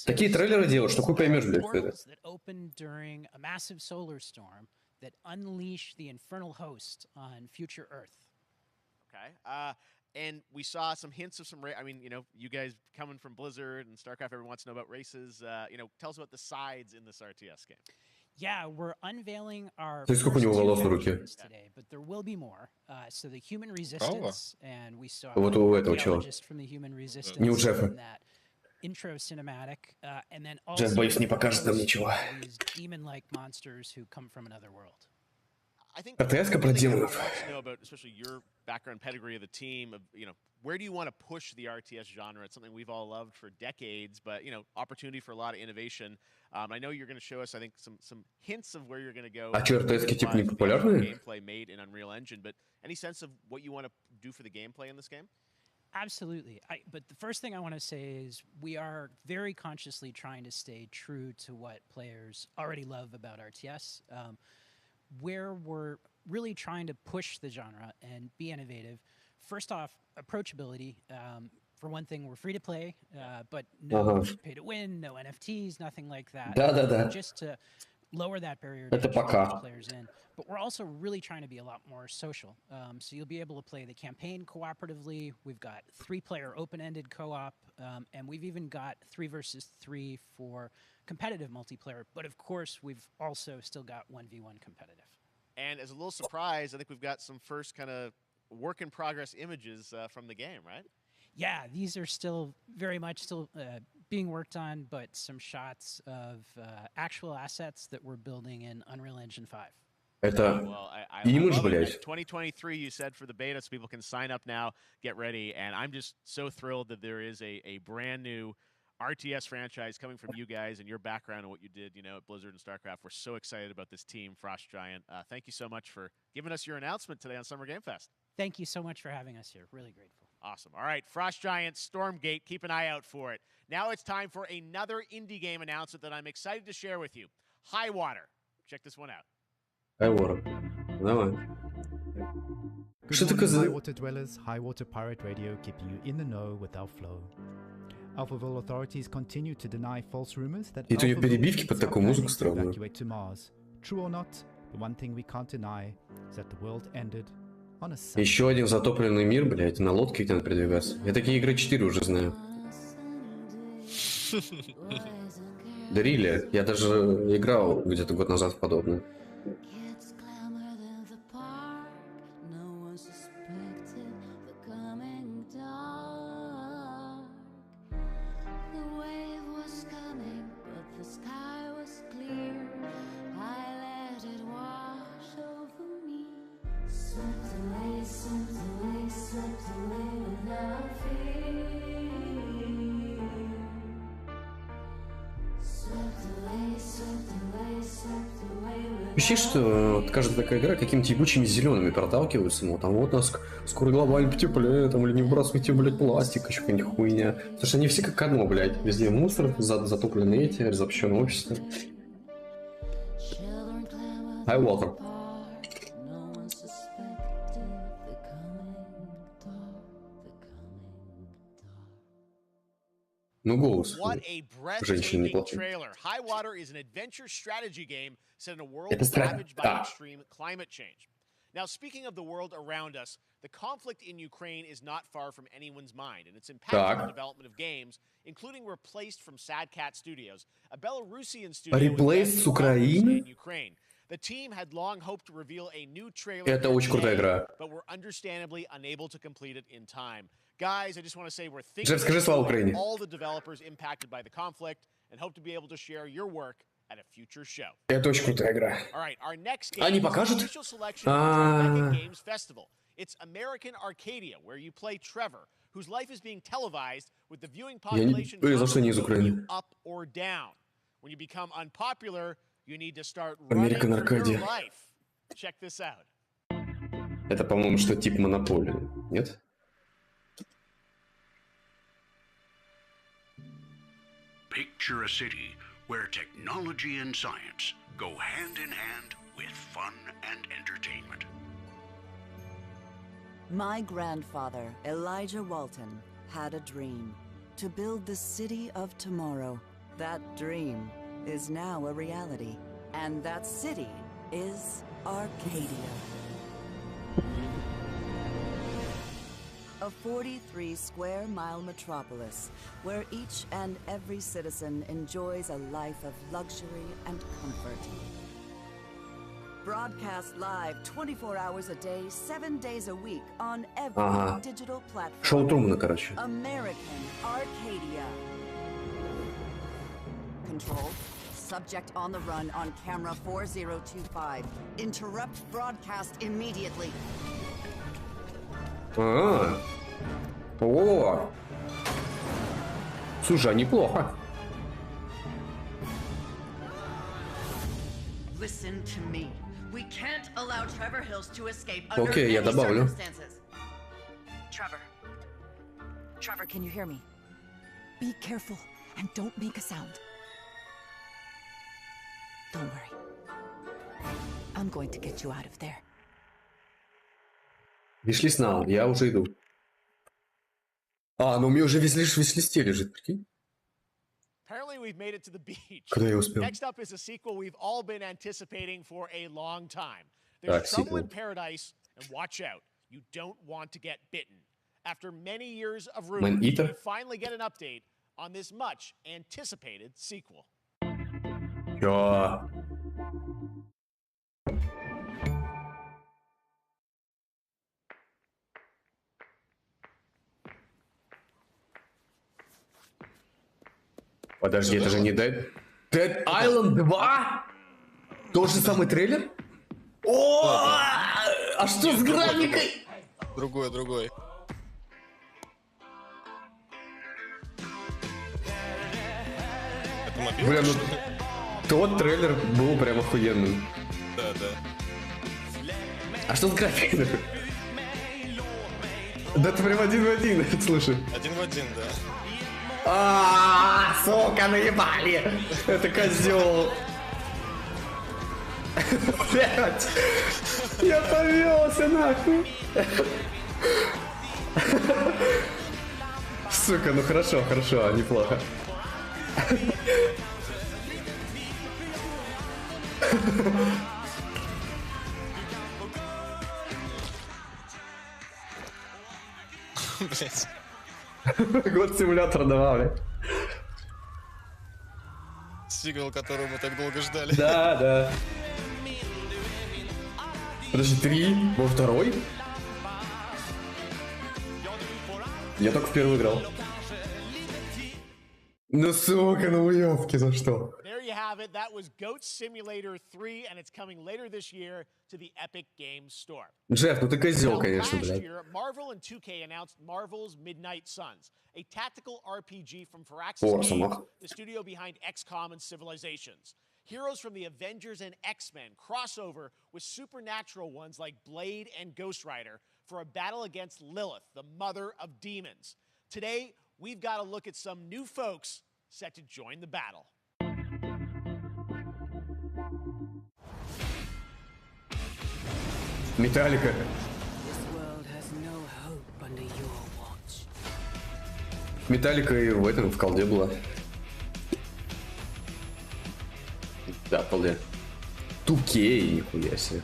Такие трейлеры делают, что хуй поймешь, блядь, что это. That opened during a massive solar storm that unleashed the infernal host on future Earth. Okay. And we saw some hints of some, I mean, you know, you guys coming from Blizzard and StarCraft, everyone wants to know about races. You know, tell us about the sides in this RTS game. Yeah, we're unveiling our Ты сколько у него голов на руке? today, but there will be more. So the human resistance, and we saw Вот у этого чела. from the human resistance Не у Джеффа. in that intro cinematic, and then Джефф, also боюсь, не покажет нам ничего. these demon-like monsters who come from another world. I think РТС-ка про демонов. know about especially your background pedigree of the team of, where do you want to push the RTS genre? It's something we've all loved for decades, but opportunity for a lot of innovation. I know you're going to show us, I think, some hints of where you're going to go. А что, РТС-ки типа не популярные? Gameplay made in Unreal Engine, but any sense of what you want to do for the gameplay in this game? Absolutely. But the first thing I want to say is we are very consciously trying to stay true to what players already love about RTS. Where we're really trying to push the genre and be innovative. First off, approachability. For one thing, we're free to play, but no pay to win, no NFTs, nothing like that. Just to lower that barrier to get players in. But we're also really trying to be a lot more social. So you'll be able to play the campaign cooperatively. We've got 3-player open-ended co-op, and we've even got 3 versus 3 for competitive multiplayer. But of course, we've also still got 1v1 competitive. And as a little surprise, I think we've got some first kind of work-in-progress images from the game, right? Yeah, these are still very much being worked on, but some shots of actual assets that we're building in Unreal Engine 5. Это имидж, блядь. 2023, you said, for the beta, so people can sign up now, get ready, and I'm just so thrilled that there is a brand new RTS franchise coming from you guys and your background and what you did, at Blizzard and StarCraft. We're so excited about this team, Frost Giant. Thank you so much for giving us your announcement today on Summer Game Fest. Thank you so much for having us here. Really grateful. Awesome. All right, Frost Giant, Stormgate, keep an eye out for it. Now it's time for another indie game announcement that I'm excited to share with you. High Water. Check this one out. High Water. Давай. Что такое за... High Water Dwellers, High Water Pirate Radio keep you in the know with our flow. Alphaville authorities continue to deny false rumors that Alphaville перебивки под такую музыку странную. Evacuate to Mars. True or not, the one thing we can't deny is that the world ended on a Sunday. Еще один затопленный мир, блядь, на лодке где надо передвигаться. Я такие игры 4 уже знаю. Да рили, я даже играл где-то год назад в подобное. Ощущение, что вот каждая такая игра какими-то ебучими зелеными проталкиваются, мол, там вот нас скоро глобально потеплеет, там, или не выбрасывайте, блядь, пластик, еще какая-нибудь хуйня. Потому что они все как одно, блядь, везде мусор, затопленные эти, разобщенное общество. High Water. Ну, голос. Женщина неплохой. High Water is an adventure strategy game set in a world ravaged by extreme climate change. Now, speaking of the world around us, the conflict in Ukraine is not far from anyone's mind, and its impact on the development of games, including Replaced from Sad Cat Studios, a Belarusian studio in Ukraine. The team had long hoped to reveal a new trailer, Это очень крутая игра. but were understandably unable to complete it in time. Guys, I just want to say we're thinking of all the developers impacted by the conflict and hope to be able to share your work at a future show. Это очень крутая игра. All right, our next game Они is покажут? official selection of the Epic Games Festival. It's American Arcadia, where you play Trevor, whose life is being televised with the viewing population you up or down. When you become unpopular, you need to start running for your life. Check this out. Это, по-моему, что тип монополии, нет? Picture a city where technology and science go hand in hand with fun and entertainment. My grandfather, Elijah Walton, had a dream to build the city of tomorrow. That dream is now a reality, and that city is Arcadia. A 43-square-mile metropolis where each and every citizen enjoys a life of luxury and comfort. Broadcast live 24 hours a day, 7 days a week on every digital platform. Шоу Трумана, короче. American Arcadia. Control, subject on the run on camera 4025. Interrupt broadcast immediately. О! Слушай, а неплохо. Listen to me. We can't allow Trevor Hills to escape under Окей, я any добавлю. circumstances. Trevor, can you hear me? Be careful and don't make a sound. Don't worry. I'm going to get you out of there. Вишлис now, я уже иду. А, ну у меня уже весь листе лежит, прикинь. Apparently we've made it to the beach. Когда я успел? Next up is a sequel we've all been anticipating for a long time. Так, There's Trouble sequel. in Paradise, and watch out, you don't want to get bitten. After many years of Man rumors, Eater? we finally get an update on this much anticipated sequel. Чё? Подожди, это же не Dead Island 2? Тот же самый трейлер? О! А что с графикой? Другой. Это мобильный, Бля, ну что ли? тот трейлер был прям охуенным. Да. А что с графикой? Да это прям один в один, слушай. Один в один, да. Сука, наебали! Это козел! Блять! Я повелся нахуй! Сука, ну хорошо, неплохо. Блять. Год симулятора добавили. Сигнал, которого мы так долго ждали. Да. Подожди, 3? Был второй? Я только в первый играл. Ну сука, ну уёбки, за что? There you have it. That was Goat Simulator 3, and it's coming later this year to the Epic Games Store. Джефф, ну ты козел, конечно, Last блядь. year, Marvel and 2K announced Marvel's Midnight Suns, a tactical RPG from Firaxis Forza, Games, mach. the studio behind XCOM and Civilizations. Heroes from the Avengers and X-Men crossover with supernatural ones like Blade and Ghost Rider for a battle against Lilith, the mother of demons. Today, we've got to look at some new folks set to join the battle. Металлика. Металлика и в этом, в колде была. Да, в колде. 2K, нихуя себе.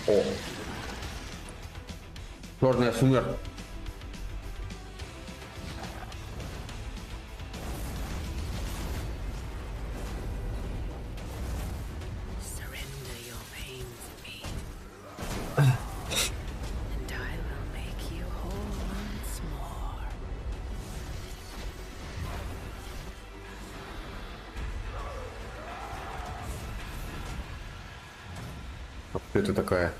О. Черная смерть. Кто это такая?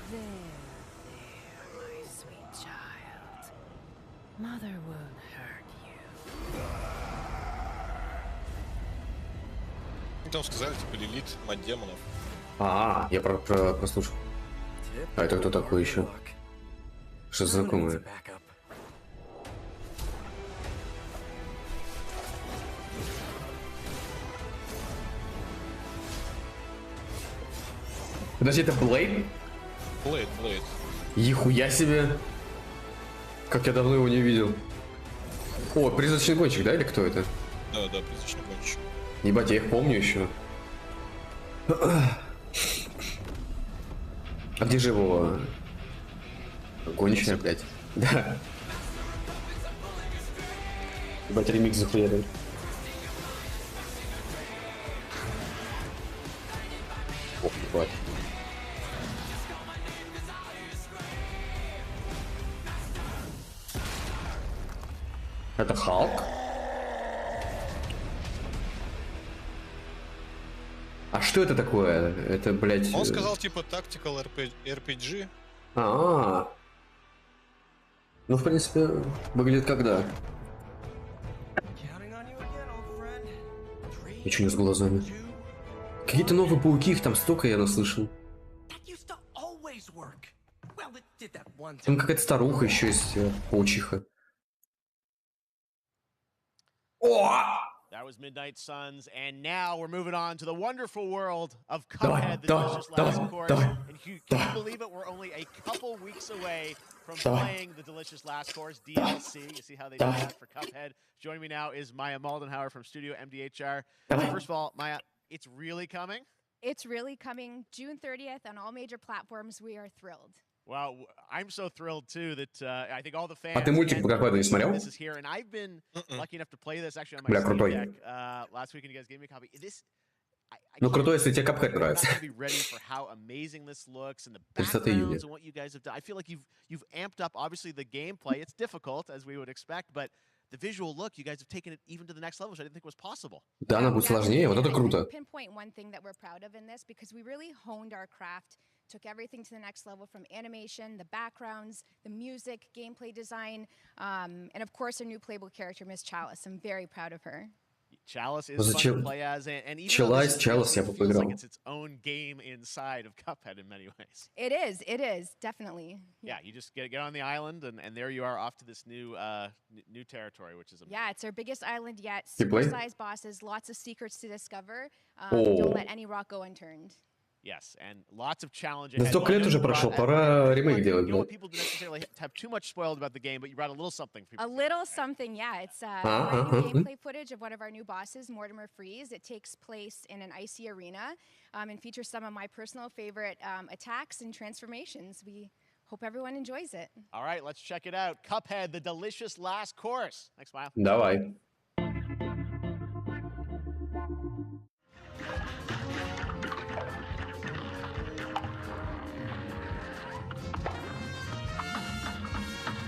Там сказали, типа, Лилит, мать демонов. Я прослушал. А это кто такой еще? Что за знакомое? Подожди, это Блейд? Блейд. Ехуя себе! Как я давно его не видел. О, призрачный гонщик, да, или кто это? Да, призрачный гонщик. Ебать, я их помню еще. А где же его? Гонщик, блядь. Да. Ебать, ремикс захуярил. Ох, ебать. Это Халк? А что это такое? Это, блядь... Он сказал, типа, tactical RPG. Ну, в принципе, выглядит как да. И что не с глазами? Какие-то новые пауки, их там столько, я наслышал. Там какая-то старуха еще есть, паучиха. That was Midnight Suns, and now we're moving on to the wonderful world of Cuphead, the delicious last course. And can you believe it? We're only a couple weeks away from playing the delicious last course DLC. You see how they do that for Cuphead. Joining me now is 𝔾𝕒𝕞𝕐 from Studio MDHR. First of all, Maya, it's really coming? It's really coming June 30th on all major platforms. We are thrilled. Wow, I'm so thrilled too that I think all the fans. А ты мультик какой-то не смотрел? This is here, and I've been lucky enough to play this actually on my Steam Deck last week, and you guys gave me a copy. This. Ну крутой, если тебе Cuphead нравится. 30 июня. I feel like you've amped up obviously the gameplay. It's difficult as we would expect, but the visual look, you guys have taken it even to the next level, which I didn't think was possible. Да, она будет сложнее, вот это круто. Pinpoint one thing that we're proud of in this because we really honed our craft. Took everything to the next level from animation, the backgrounds, the music, gameplay design, and of course our new playable character, Miss Chalice. I'm very proud of her. Chalice is fun to play as, and even Chalice, я бы поиграл. Like it's its own game inside of Cuphead in many ways. It is, definitely. Yeah, you just get on the island, and there you are off to this new territory, which is amazing. Yeah, it's our biggest island yet. Super-sized bosses, lots of secrets to discover. Don't let any rock go unturned. Yes, and lots of challenges. Да столько лет уже прошло, пора ремейк делать. You don't want people to necessarily have too much spoiled about the game, but you brought a little something for people. A little something, yeah. It's gameplay footage of one of our new bosses, Mortimer Freeze. It takes place in an icy arena and features some of my personal favorite attacks and transformations. We hope everyone enjoys it. All right, let's check it out. Cuphead, the delicious last course. Thanks, Maya. Давай.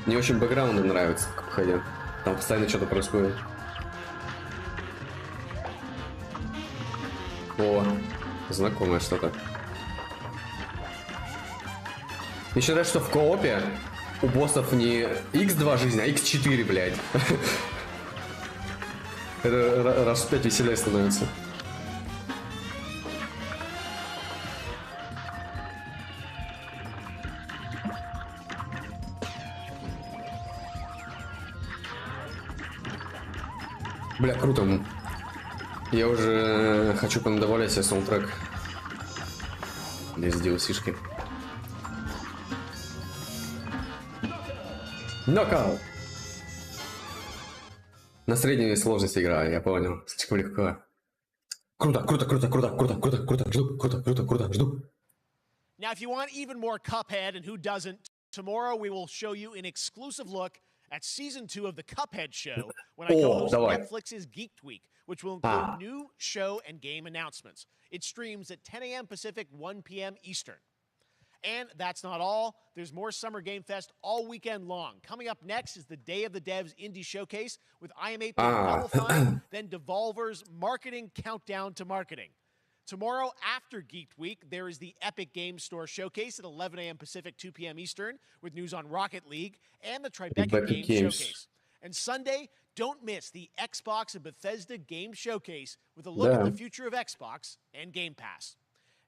Мне очень бэкграунды нравятся в Cuphead. Там постоянно что-то происходит. О, знакомое что-то. Мне еще нравится, что в коопе у боссов не x2 жизни, а x4, блядь. Это раз в 5 веселее становится. Бля, круто. Я уже хочу понадавать себе саундтрек без DLC-шки. Нокаут! На средней сложности игра, я понял. Слишком легко. Круто, жду. Now, if you want even more Cuphead, and who doesn't, tomorrow we will show you an exclusive look at Season 2 of the Cuphead Show when I co-host Netflix's Geeked Week, which will include new show and game announcements. It streams at 10 a.m. Pacific, 1 p.m. Eastern. And that's not all. There's more Summer Game Fest all weekend long. Coming up next is the Day of the Devs Indie Showcase with 𝔾𝕒𝕞𝕐 Double Fine, then Devolver's Marketing Countdown to Marketing. Tomorrow, after Geeked Week, there is the Epic Game Store Showcase at 11 a.m. Pacific, 2 p.m. Eastern, with news on Rocket League and the Tribeca Games Showcase. And Sunday, don't miss the Xbox and Bethesda Game Showcase with a look at the future of Xbox and Game Pass.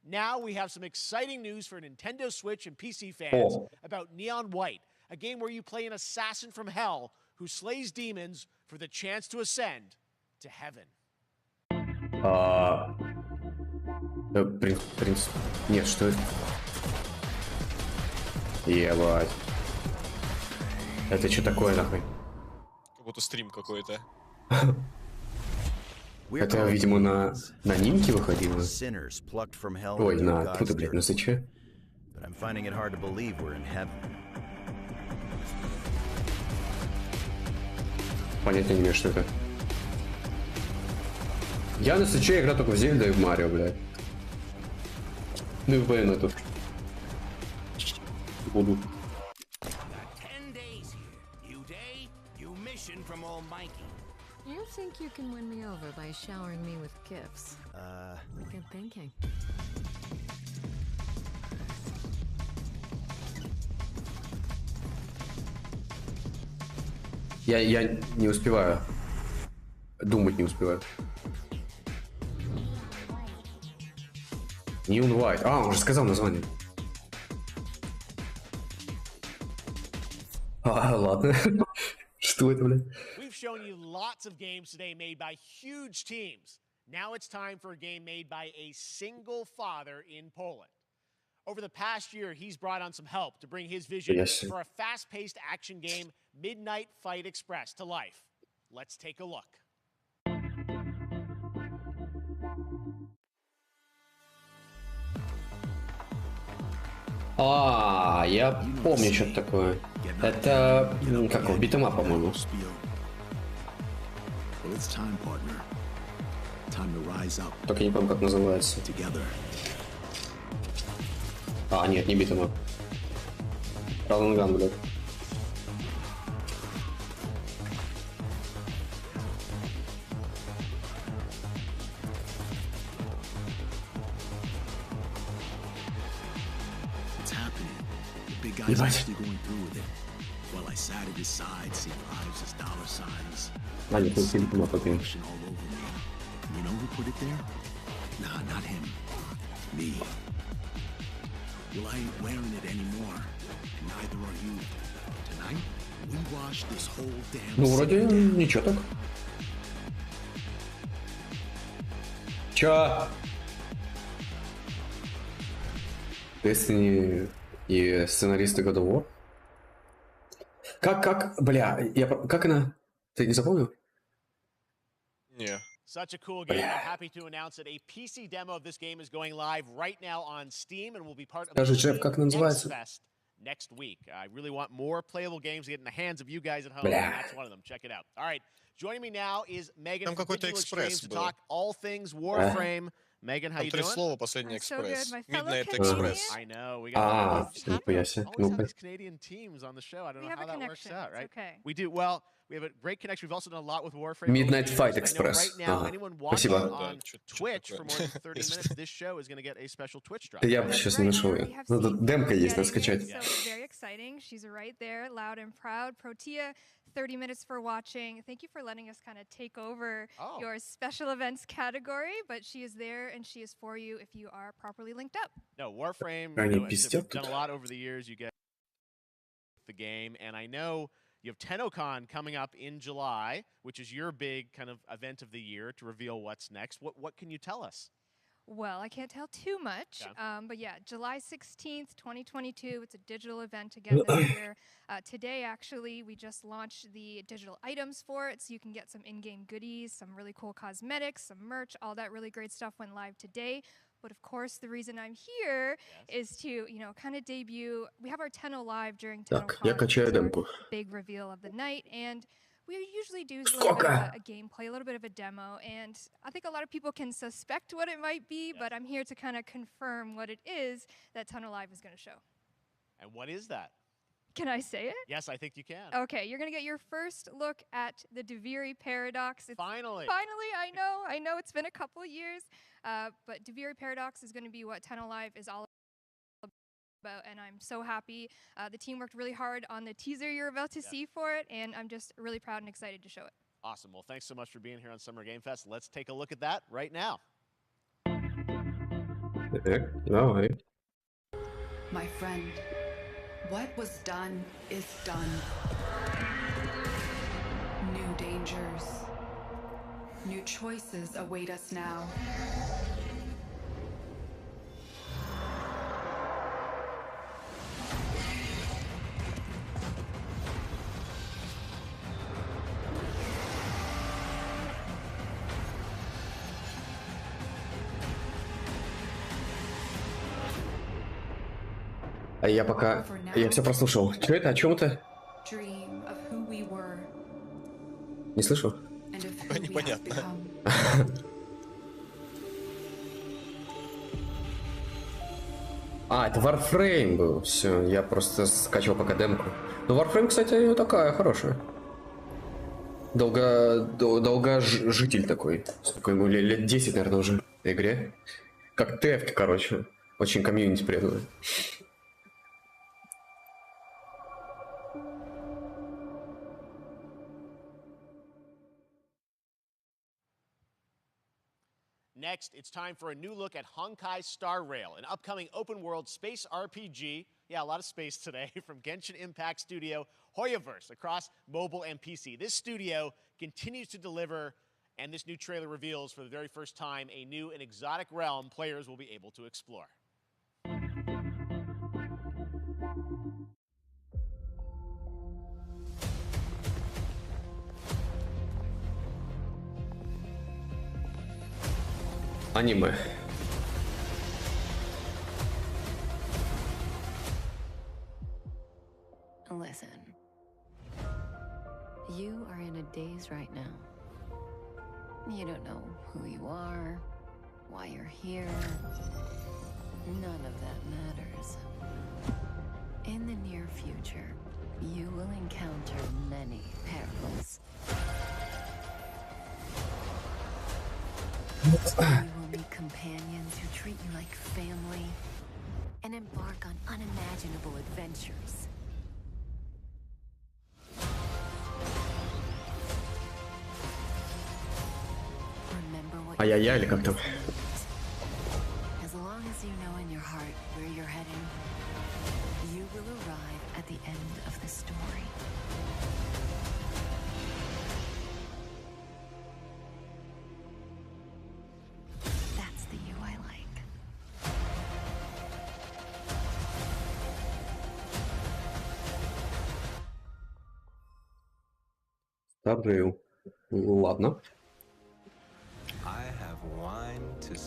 Now we have some exciting news for Nintendo Switch and PC fans about Neon White, a game where you play an assassin from hell who slays demons for the chance to ascend to heaven. Принц... Нет, что это? Ебать. Это что такое, нахуй? Как будто стрим какой-то. Это, видимо, на Нимке выходило. Ой, на... Откуда, блядь, на Сыче? Понятия не имею, что это. Я на Сыче играю только в Зельда и в Марио, блядь. Ну и в Bayonetta. Буду. You think you can win me over by showering me with gifts? Good thinking. Я не успеваю. Думать не успеваю. 𝕤𝕤𝕤𝕤. А, он уже сказал название. Ладно. Что это, блядь? We've shown you lots of games today made by huge teams. Now it's time for a game made by a single father in Poland. Over the past year, he's brought on some help to bring his vision for a fast-paced action game, Midnight Fight Express, to life. Let's take a look. Я помню что-то такое. Это как его, битэмап, по-моему. Только не помню, как называется. А, нет, не битэмап. Раунган, блядь. Ебать. А, нет, это битэмап, окей. Well, I ain't wearing it anymore. Neither are you. Tonight, we wash this whole damn Ну, вроде ничего так. Чё? Destiny и сценаристы God of War? Как, бля, как она? Ты не запомнил? Не. Such a cool game. I'm happy to announce that a PC demo of this game is going live right now on Steam and will be part of Скажи, Джефф, как она называется? next week. I really want more playable games to get in the hands of you guys at home, and that's one of them. Check it out. All right, joining me now is Megan from Digital Extremes to talk all things Warframe. Megan, how you doing? Слово последний экспресс. Midnight Express. I know. We got нихуя себе. always have these Canadian teams on the show. I don't know how that works out, right? We do. Well, we have a great connection. We've also done a lot with Warframe. Midnight Fight Express. Right now, anyone watching on Twitch for more than 30 minutes, this show is going to get a special Twitch drop. Я сейчас не нашел. Демка есть, надо скачать. So very exciting. She's right there, loud and proud. Protea, 30 minutes for watching. Thank you for letting us kind of take over your special events category, but she is there and she is for you if you are properly linked up. No, Warframe, we've done a lot over the years. You get the game, and I know you have TennoCon coming up in July, which is your big kind of event of the year to reveal what's next. What can you tell us? Well, I can't tell too much, but yeah, July 16th, 2022, it's a digital event again this year. Today, actually, we just launched the digital items for it, so you can get some in-game goodies, some really cool cosmetics, some merch, all that really great stuff went live today. But of course, the reason I'm here is to, kind of debut. We have our Tenno live during TennoCon, big reveal of the night, and we usually do a little bit of a gameplay, a little bit of a demo, and I think a lot of people can suspect what it might be, but I'm here to kind of confirm what it is that Tenno Live is going to show. And what is that? Can I say it? Yes, I think you can. Okay, you're going to get your first look at the Dviri Paradox. Finally, I know it's been a couple years, but Dviri Paradox is going to be what Tenno Live is all about, and I'm so happy. The team worked really hard on the teaser you're about to see for it, and I'm just really proud and excited to show it. Awesome. Well, thanks so much for being here on Summer Game Fest. Let's take a look at that right now. My friend, what was done is done. New dangers, new choices await us now. А я пока... Я все прослушал. Что это? О чем это? Не слышу? Непонятно. А, это Warframe был. Все, я просто скачивал пока демку. Но Warframe, кстати, такая хорошая. долгожитель такой. Сколько ему, лет 10, наверное, уже в игре. Как ТФ, короче. Очень комьюнити преданный. Next, it's time for a new look at Honkai Star Rail, an upcoming open-world space RPG. Yeah, a lot of space today, from Genshin Impact studio 𝔽𝕐𝕤𝕥 across mobile and PC. This studio continues to deliver, and this new trailer reveals for the very first time a new and exotic realm players will be able to explore. Аниме. Listen. You are in a daze right now. You don't know who you are, why you're here. None of that matters. In the near future, you will encounter many perils. You will meet companions who treat you like family and embark on unimaginable adventures. Remember what Ай-яй-яй, или как там? As long as you know in your heart where you're heading, you will arrive at the end of the story. That's the you I like. Старрейл. Ладно.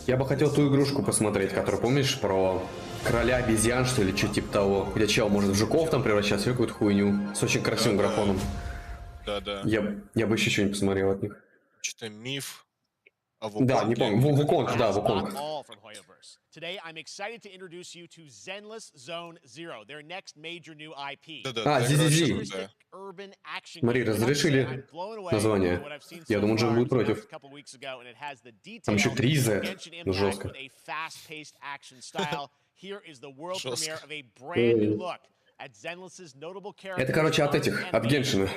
Я бы хотел ту игрушку посмотреть, которую, помнишь, про короля обезьян, что ли, что типа того, где чел может в жуков там превращаться, в какую-то хуйню, с очень красивым графоном. Да. Я бы еще что-нибудь посмотрел от них. Что-то миф. Да, не помню. Вуконг, да, Вуконг. Today, I'm excited to introduce you to Zenless Zone Zero, their next major new IP. А, ZZZ. Смотри, разрешили название. Я думаю, Джон будет против. Там еще 3Z. Ну, жестко. Это, короче, от этих, от Геншина.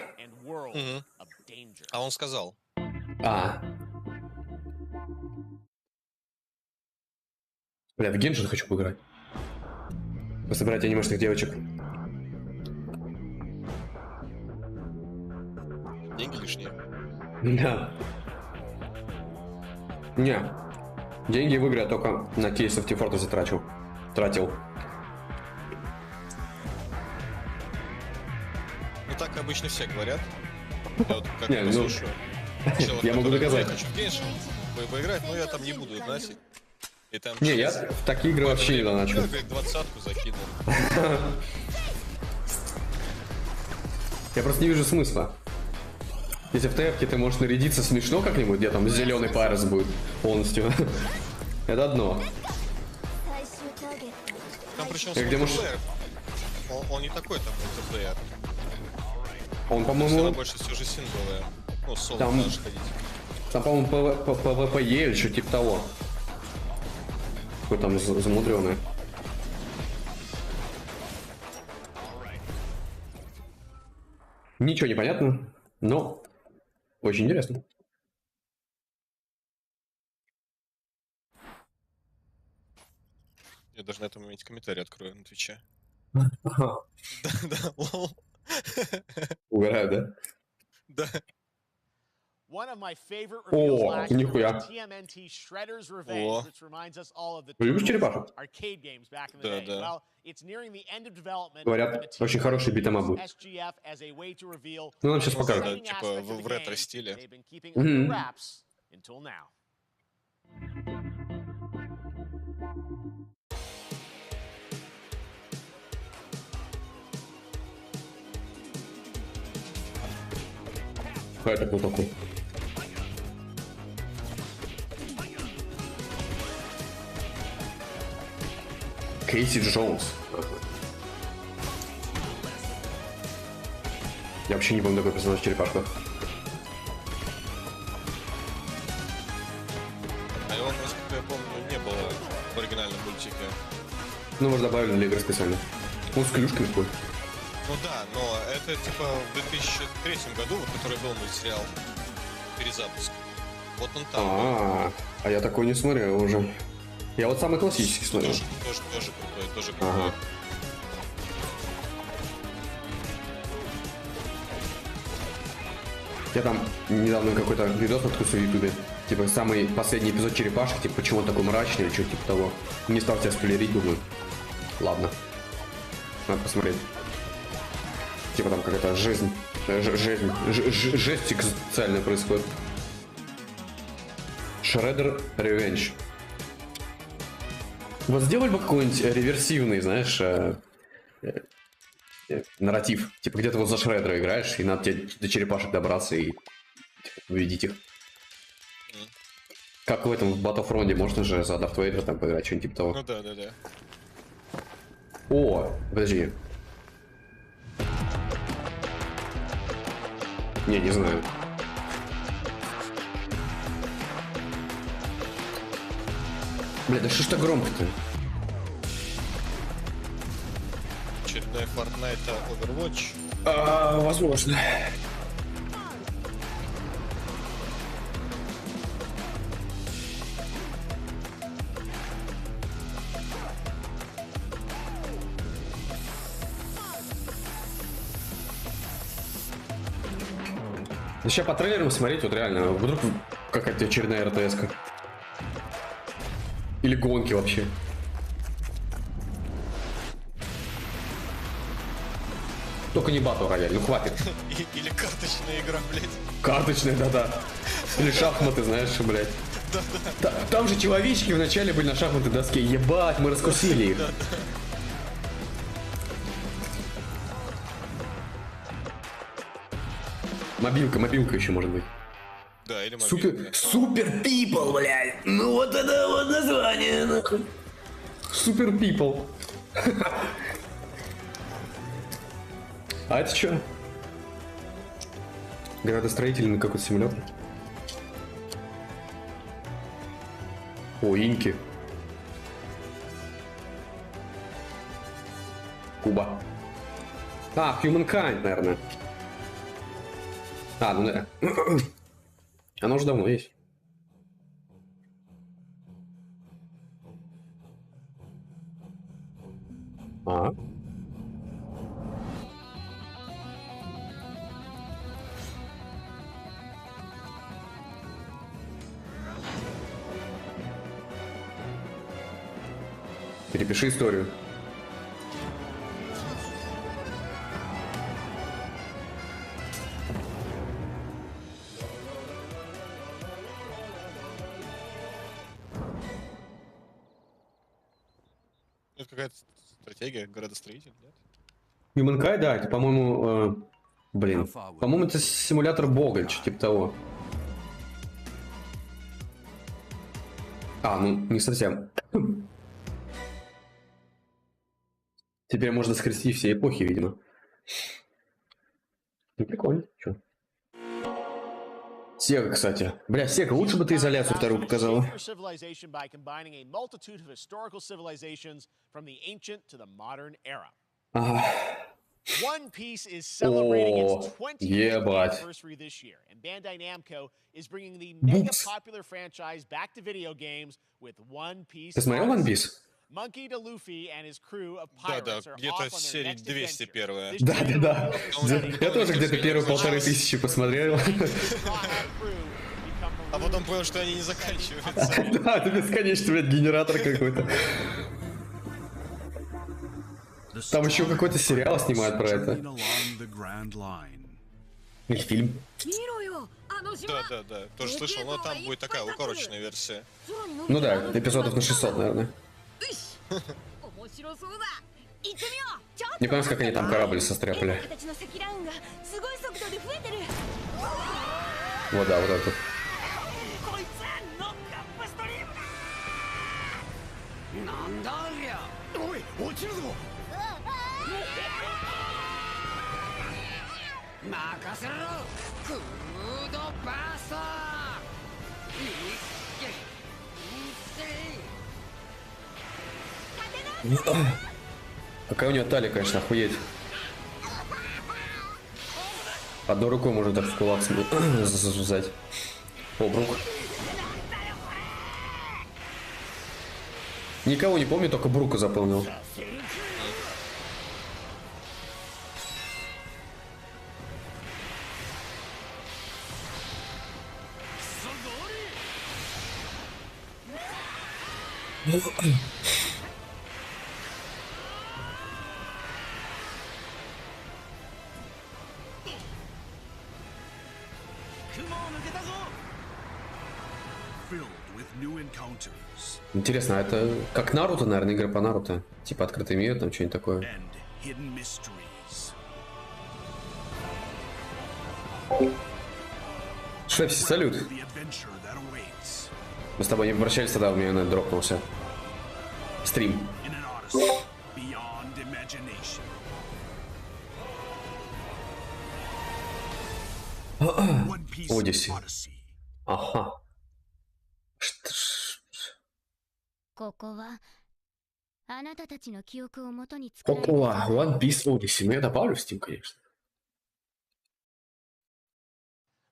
А он сказал. Бля, в Геншин хочу поиграть. Пособирать анимешных девочек. Деньги лишние? Да. Не. Деньги в игры я только на кейс of T-Fortress затрачу. Тратил. Ну так обычно все говорят. Я вот как не, послушаю. Я могу доказать. Я хочу в Геншин поиграть, но я там не буду донатить. И там не, я в такие игры вообще не доначу. Я, говорит, 20-ку закинул. Я просто не вижу смысла. Если в ТФ-ке ты можешь нарядиться смешно как-нибудь, где там зеленый парус будет полностью. Это одно. Там причем где можешь... он не такой там мультиплеер. Он, по-моему... больше все же сингловые. Ну, соло там, можешь ходить. Там, по-моему, PvP или что типа того. Какой там замудренный. Ничего не понятно, но очень интересно. Я даже на этом моменте комментарий открою на Твиче. Да, лол. Угораю, да? Да. О, нихуя. Любишь черепашек? Да. Говорят, очень хороший битэмап будет. Ну, нам сейчас покажут. Да, типа в ретро-стиле. Какой это был такой? Кейси Джонс. Я вообще не помню такой персонаж в черепашках. Ну, может, добавили для игры специально. Он с клюшками ходит. Ну да, но это типа в 2003 году, вот, который был мультсериал, перезапуск. Вот он там. А я такой не смотрел уже. Я вот самый классический смотрел. Тоже крутой, тоже крутой. Ага. Я там недавно какой-то видос наткнулся в ютубе. Типа самый последний эпизод черепашек, типа почему он такой мрачный или что-то типа того. Не стал тебя спойлерить, думаю. Ладно. Надо посмотреть. Типа там какая-то жизнь. Жестик социальная происходит. Shredder Revenge. Вот сделали бы какой-нибудь реверсивный, знаешь, нарратив. Типа где-то вот за Шреддера играешь, и надо тебе до черепашек добраться и типа, увидеть их. Как в этом в Battlefront можно же за Дарт Вейдера там поиграть, что-нибудь типа того. Ну да, да, да. О, подожди. Не знаю. Бля, да что ж так громко-то? Очередной Fortnite Overwatch. Возможно. Сейчас по трейлерам смотреть, вот реально, вдруг какая-то очередная РТС-ка. Или гонки вообще. Только не батл рояль, ну хватит. Или карточная игра, блядь. Карточная, да-да. Или шахматы, знаешь, блядь. Да. Там же человечки вначале были на шахматной доске. Ебать, мы раскусили их. Мобилка еще может быть. Да, или мобилка. Супер People, блядь. Ну вот это вот название, нахуй. Супер People. А это что? Градостроительный какой-то симулятор. О, инки. Куба. 𝕊𝕤𝕞𝕞𝕐, наверное. Ну да. Оно уже давно есть. Перепиши историю. Это какая-то стратегия, градостроитель, нет? 𝕊𝕤𝕞𝕐, да, это, по-моему, блин, по-моему, это симулятор бога, что типа того. Ну, не совсем. Теперь можно скрестить все эпохи, видимо. Ну, прикольно, чё. Сега, кстати. Бля, Сега, лучше бы ты изоляцию вторую показала. One Piece is celebrating its 20th anniversary this year, and Bandai Namco is bringing the mega popular franchise back to video games with One Piece. Ты смотрел One Piece? Monkey D. Luffy and his crew of pirates are где-то off on their серии next 200 adventure. первая. Да. Я тоже где-то первые 1500 посмотрел. А потом понял, что они не заканчиваются. Да, это бесконечный, блядь, генератор какой-то. Там еще какой-то сериал снимают про это. Или фильм. Да. Тоже слышал, но там будет такая укороченная версия. Ну да, эпизодов на 600, наверное. Не понимаю, как они там корабль состряпали. Вот да, вот это. Какая у него талия, конечно, охуеть. Одной рукой можно так в кулак взять. О, Брук. Никого не помню, только Брука запомнил. Интересно, а это как Наруто, наверное, игра по Наруто? Типа открытый мир, там что-нибудь такое. Шепси, салют. Мы с тобой не попрощались тогда, у меня на дропнулся стрим. Одиссе. Ага. Кокова, One Piece Odyssey. Ну я добавлю в Steam, конечно.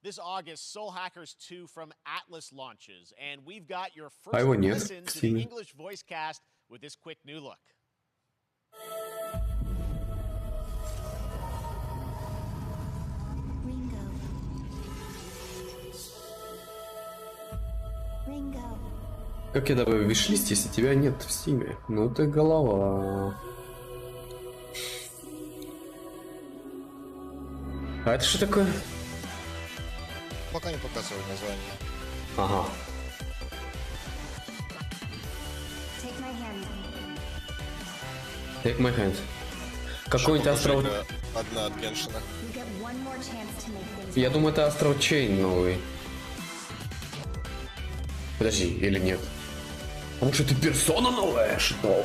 This August, Soul Hackers 2 from Atlas launches, and we've got your first А его нет listen в to the Steam. English voice cast with this quick new look. Как я добавлю в виш-лист, если тебя нет в Steam? Ну ты голова. А это что такое? Пока не показывают название. Ага. Take my hand. Какой-нибудь остров... Одна от Геншина. Я думаю, это остров Чейн новый. Подожди, или нет? Потому что это персона новая, что?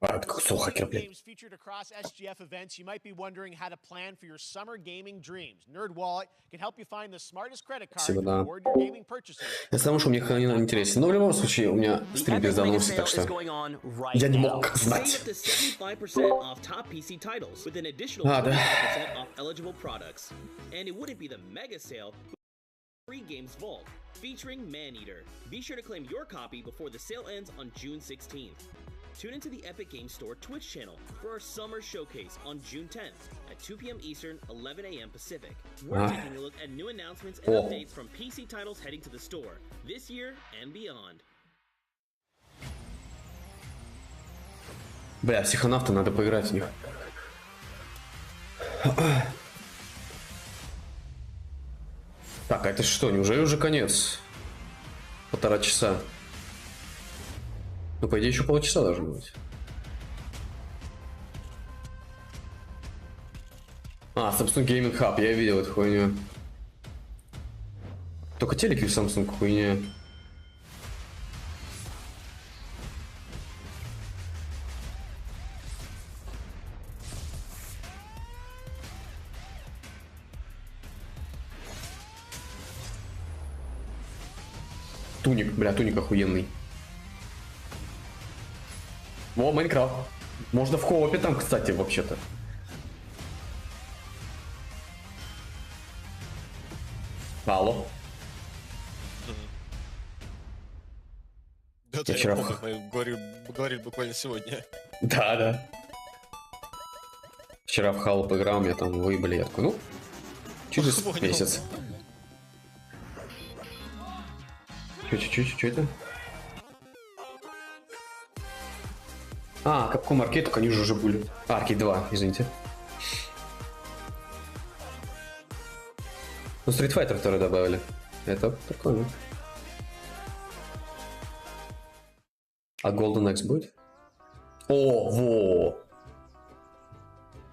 А, это как Soul Hacker, блядь. Games featured across SGF events, you might be wondering how to plan for your summer gaming dreams. NerdWallet can help you find the smartest credit card to reward your gaming purchases. Я потому что мне не интересен. Но в любом случае у меня стрим пизданулся, так что я не мог знать. А, да. Free Games Vault, featuring Maneater. Be sure to claim your copy before the sale ends on June 16th. Tune into the Epic Games Store Twitch channel for our summer showcase on June 10th at 2 p.m. Eastern, 11 a.m. Pacific. We're taking a look at new announcements and updates from PC titles heading to the store this year and beyond. Бля, психонавты, надо поиграть в них. Так, а это что, неужели уже конец? 1,5 часа. Ну, по идее, еще полчаса должно быть. А, Samsung Gaming Hub, я видел эту хуйню. Только телеки в Samsung хуйня. Туник, бля, туник охуенный. О, Майнкрафт. Можно в коопе там, кстати, вообще-то. Алло. Да, я вчера помню, мы говорили буквально сегодня. Да, да. Вчера в Халу поиграл, меня там выебали, я такой, ну, через месяц. Чё это? А, Capcom Arcade, только они же уже были. А, Arcade 2, извините. Ну, Street Fighter 2 добавили. Это прикольно. А Golden Axe будет? О, во!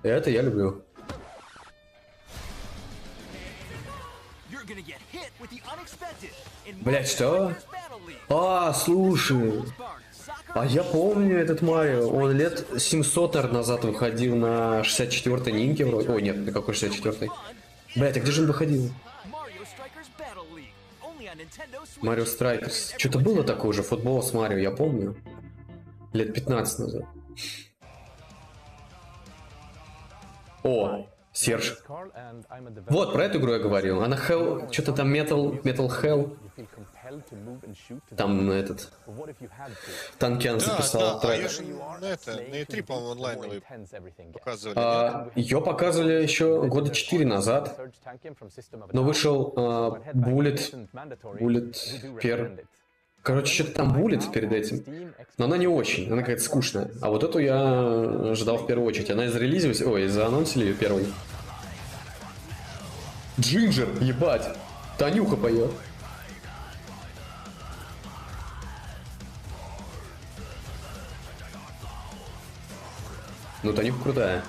Это я люблю. Блять, что? А, слушай. А я помню этот Марио. Он лет 700 назад выходил на 64-й Нинке вроде. О, нет, на какой 64-й? Блять, а где же он выходил? Марио Страйкерс. Что-то было такое же, футбол с Марио, я помню. Лет 15 назад. О, Серж. Вот, про эту игру я говорил. Она Hell, что-то там Metal Hell. Там этот... Танкиан записал трек. На E3, по-моему, онлайновый показывали. Ее показывали еще года 4 назад. Но вышел Bullet Per. Короче, что-то там Bullet перед этим. Но она не очень, она какая-то скучная. А вот эту я ждал в первую очередь. Она изрелизилась, ой, заанонсили ее первой. Джинджер, ебать. Танюха поет. Ну, Танюха крутая.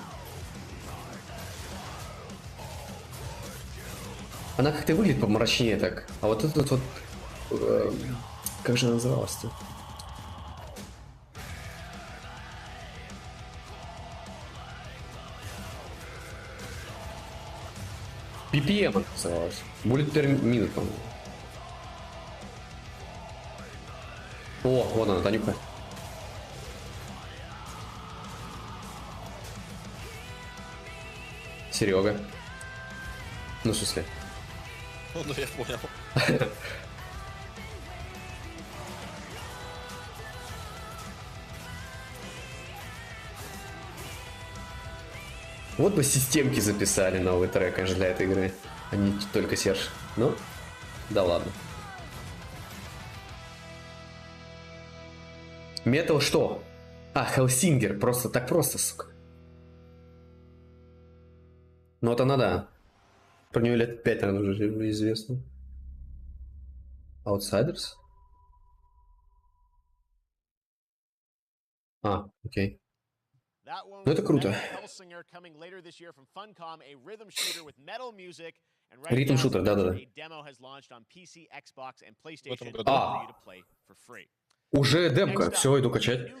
Она как-то выглядит помрачнее так. А вот этот вот... как же она называлась-то? PPM называлась. Bullet Per Minute, по-моему. О, вон она, Танюха. Серега. Ну, в смысле? Ну, я понял. Вот бы системки записали новый трек, конечно, для этой игры, а не только Серж. Ну, да ладно. Метал что? А, Хелсингер, просто так просто, сука. Ну вот она, да. Про нее лет 5, наверное, уже известно. Outsiders? А, окей. Ну это круто. Ритм-шутер, да-да-да. Уже демка, все, иду качать.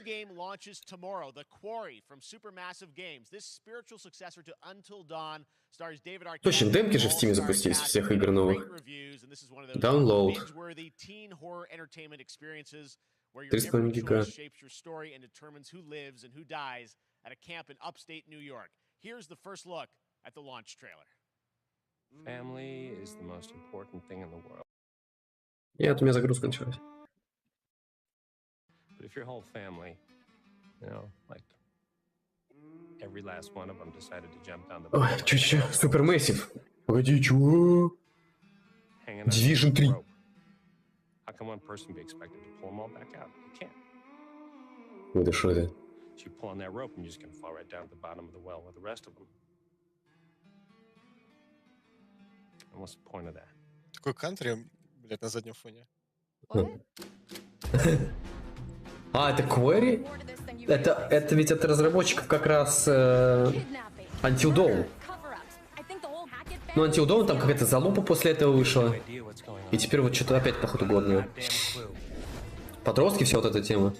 Точно, демки же в Steam запустились, всех игр новых. Download. 3,5 гига. At a camp in upstate New York. Here's the first look at the launch trailer. Family is the most important thing in the world. И от меня загрузка началась. But if your whole family, you know, like every last one of them decided to jump down the Ой, че, Супермэссив. Погоди, чего? Division 3. How can one person be expected to pull them all back out? You can't. Это что это? You pull on that rope and you're just gonna fall right down to the bottom of the well with the rest of them. And what's the point of that? Такой кантри, блядь, на заднем фоне. А, это Query? Это ведь от разработчиков как раз Until Dawn. Ну, Until Dawn там какая-то залупа после этого вышла. И теперь вот что-то опять, походу, годное. Подростки, вся вот эта тема.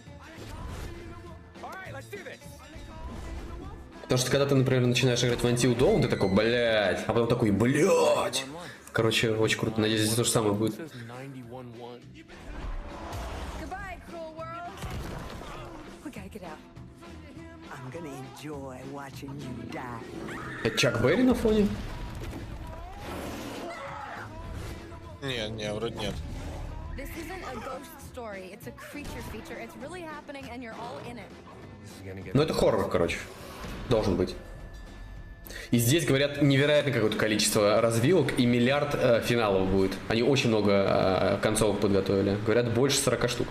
Потому что когда ты, например, начинаешь играть в Until Dawn, ты такой, блядь, а потом такой, блядь. Короче, очень круто. Надеюсь, здесь то же самое будет. Это Чак Берри на фоне? Не, вроде нет. Ну это хоррор, короче. Должен быть. И здесь, говорят, невероятное какое-то количество развилок и миллиард финалов будет. Они очень много концовок подготовили. Говорят, больше 40 штук.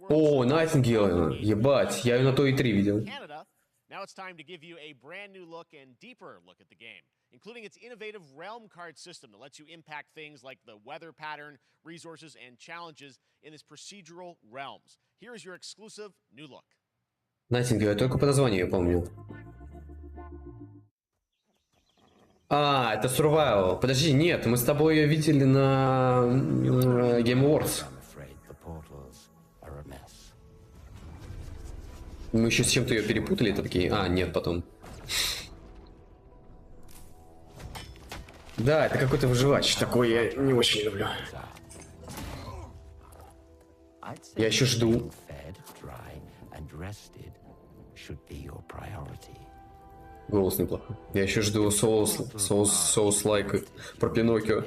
О, Найтингейл, ебать, я ее на то и 3 видел. Now it's time to give you a brand new look and deeper look at the game, including its innovative realm card system that lets you impact things like the weather pattern, resources, and challenges in this procedural realms. Here is your exclusive new look. Найтингейл, я только по названию помню. А, это Survival. Подожди, нет, мы с тобой ее видели на Game Awards. Мы еще с чем-то ее перепутали, это такие. А, нет, потом. Да, это какой-то выживач. Такой я не очень люблю. Я еще жду. Голос неплохой. Я еще жду соус-лайк про Пиноккио.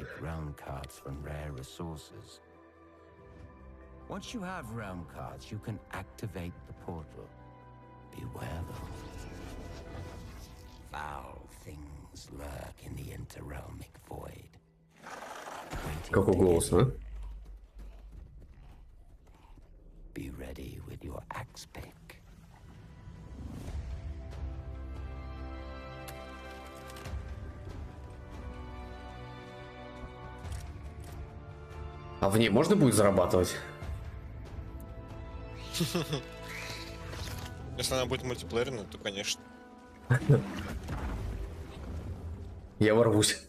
Once you have realm cards, you can activate the portal. Beware though. Foul things lurk in the interrealmic void. Какой голос, а? Be ready with your axe pick. А в ней можно будет зарабатывать? Если она будет мультиплеерной, то конечно. Я ворвусь.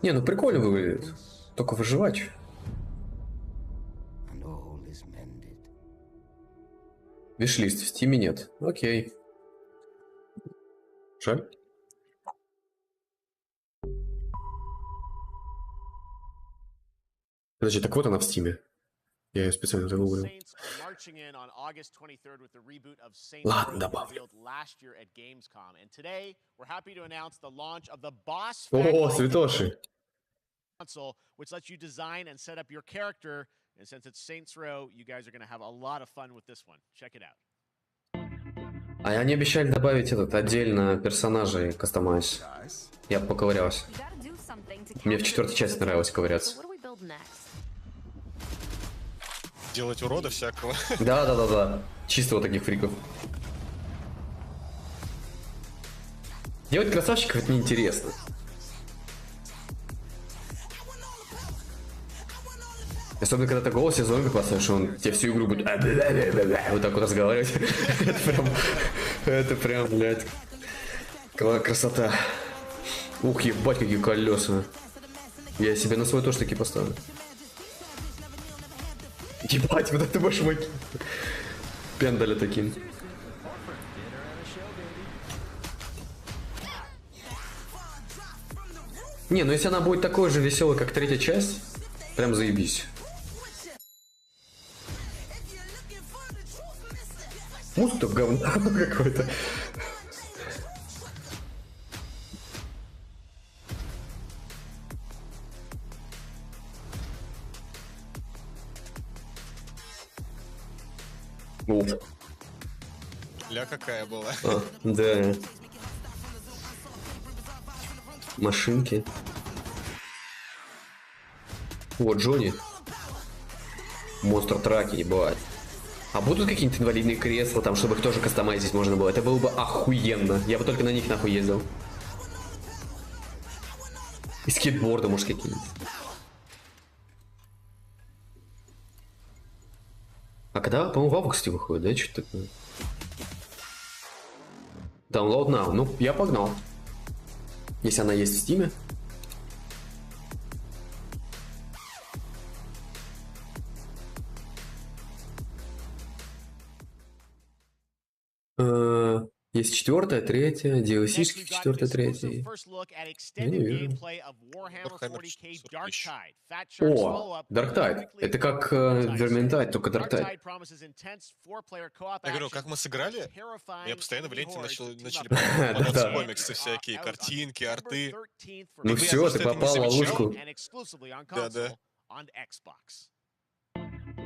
Не, ну прикольно выглядит. Только выживать. Виш-лист в Стиме нет. Окей. Жаль. Подожди, так вот она в Стиме. Я ее специально загуглил. Ладно, добавлю. О, святоши. Which lets you design and set up your character. And since it's Saints Row, you guys are going to have a lot of fun with this one. Check it out. А они обещали добавить отдельно персонажей кастомайз. Я поковырялся. Мне в 4-й части нравилось ковыряться. Делать урода всякого. Да. Чисто вот таких фриков. Делать красавчиков это неинтересно. Особенно, когда ты в голосе зомби поставишь, он тебе всю игру будет вот так вот разговаривать. Это прям, блядь, красота. Ух, ебать, какие колеса. Я себе на свой тоже такие поставлю. Ебать, вот это башмаки. Пендаля таким. Не, ну если она будет такой же веселой, как 3-я часть, прям заебись. Музыка говно какой-то. Ля какая была. А, да. Машинки. Вот Джонни. Монстр траки, ебать. А будут какие-нибудь инвалидные кресла, там, чтобы их тоже кастомайзить можно было? Это было бы охуенно. Я бы только на них нахуй ездил. И скейтборды, может, какие-нибудь. А когда, по-моему, в августе выходит, да? Что-то такое. Download now. Ну, я погнал. Если она есть в Стиме. Есть 4-я, 3-я, DLC 4-я, 3-я. Я не вижу. О, Dark Tide. Это как Vermintide, только Dark Tide. Я говорю, как мы сыграли, я постоянно в ленте начали попадаться комиксы всякие, картинки, арты. Ну все, ты попал в ловушку. Да.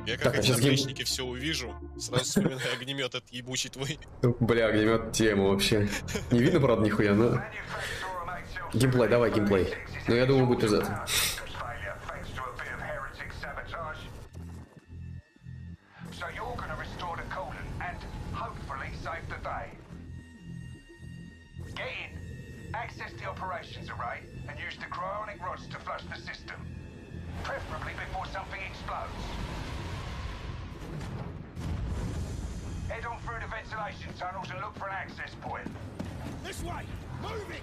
Я как эти наплечники все увижу, сразу вспоминаю огнемет этот ебучий твой. Бля, огнемет тема вообще. Не видно, правда, нихуя, но... Геймплей, давай геймплей. Но я думаю, будет из этого. Head on through the ventilation tunnels and look for an access point. This way! Move it!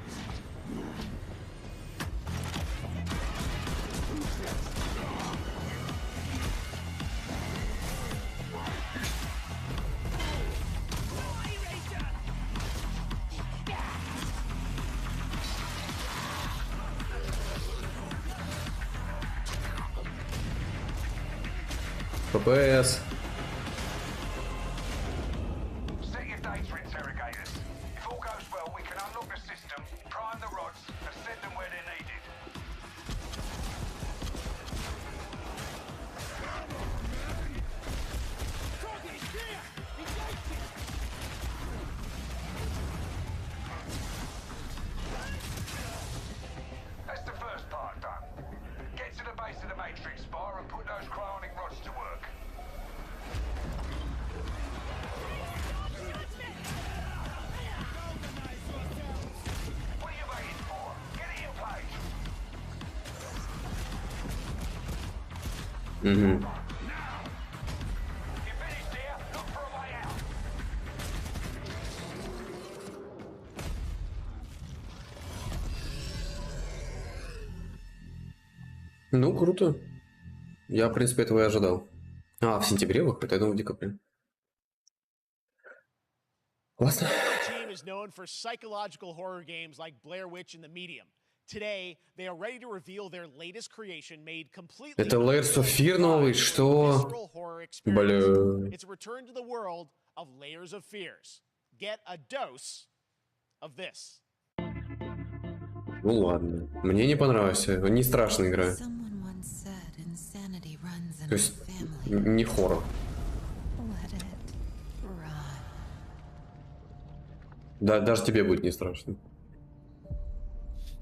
ППС. Set your data interrogators. If all goes well, we can unlock the system, prime the rods, and send them where they're needed. That's the first part done. Get to the base of the Matrix bar and put those cryonic rods to work. What are you waiting for? Get it in place. Угу. You finished here? Look for a way out. Ну, круто. Я, в принципе, этого и ожидал. А, в сентябре выходит, я думал, в декабре. Классно. Team is known for psychological horror games like Blair Witch and The Medium. Today, they are ready to reveal their latest creation made completely. Это Layers of Fear новый, что? Бля. It's a return to the world of Layers of Fears. Get a dose of this. Ну ладно. Мне не понравилась. Не страшная игра. То есть, не хоррор. Да, даже тебе будет не страшно.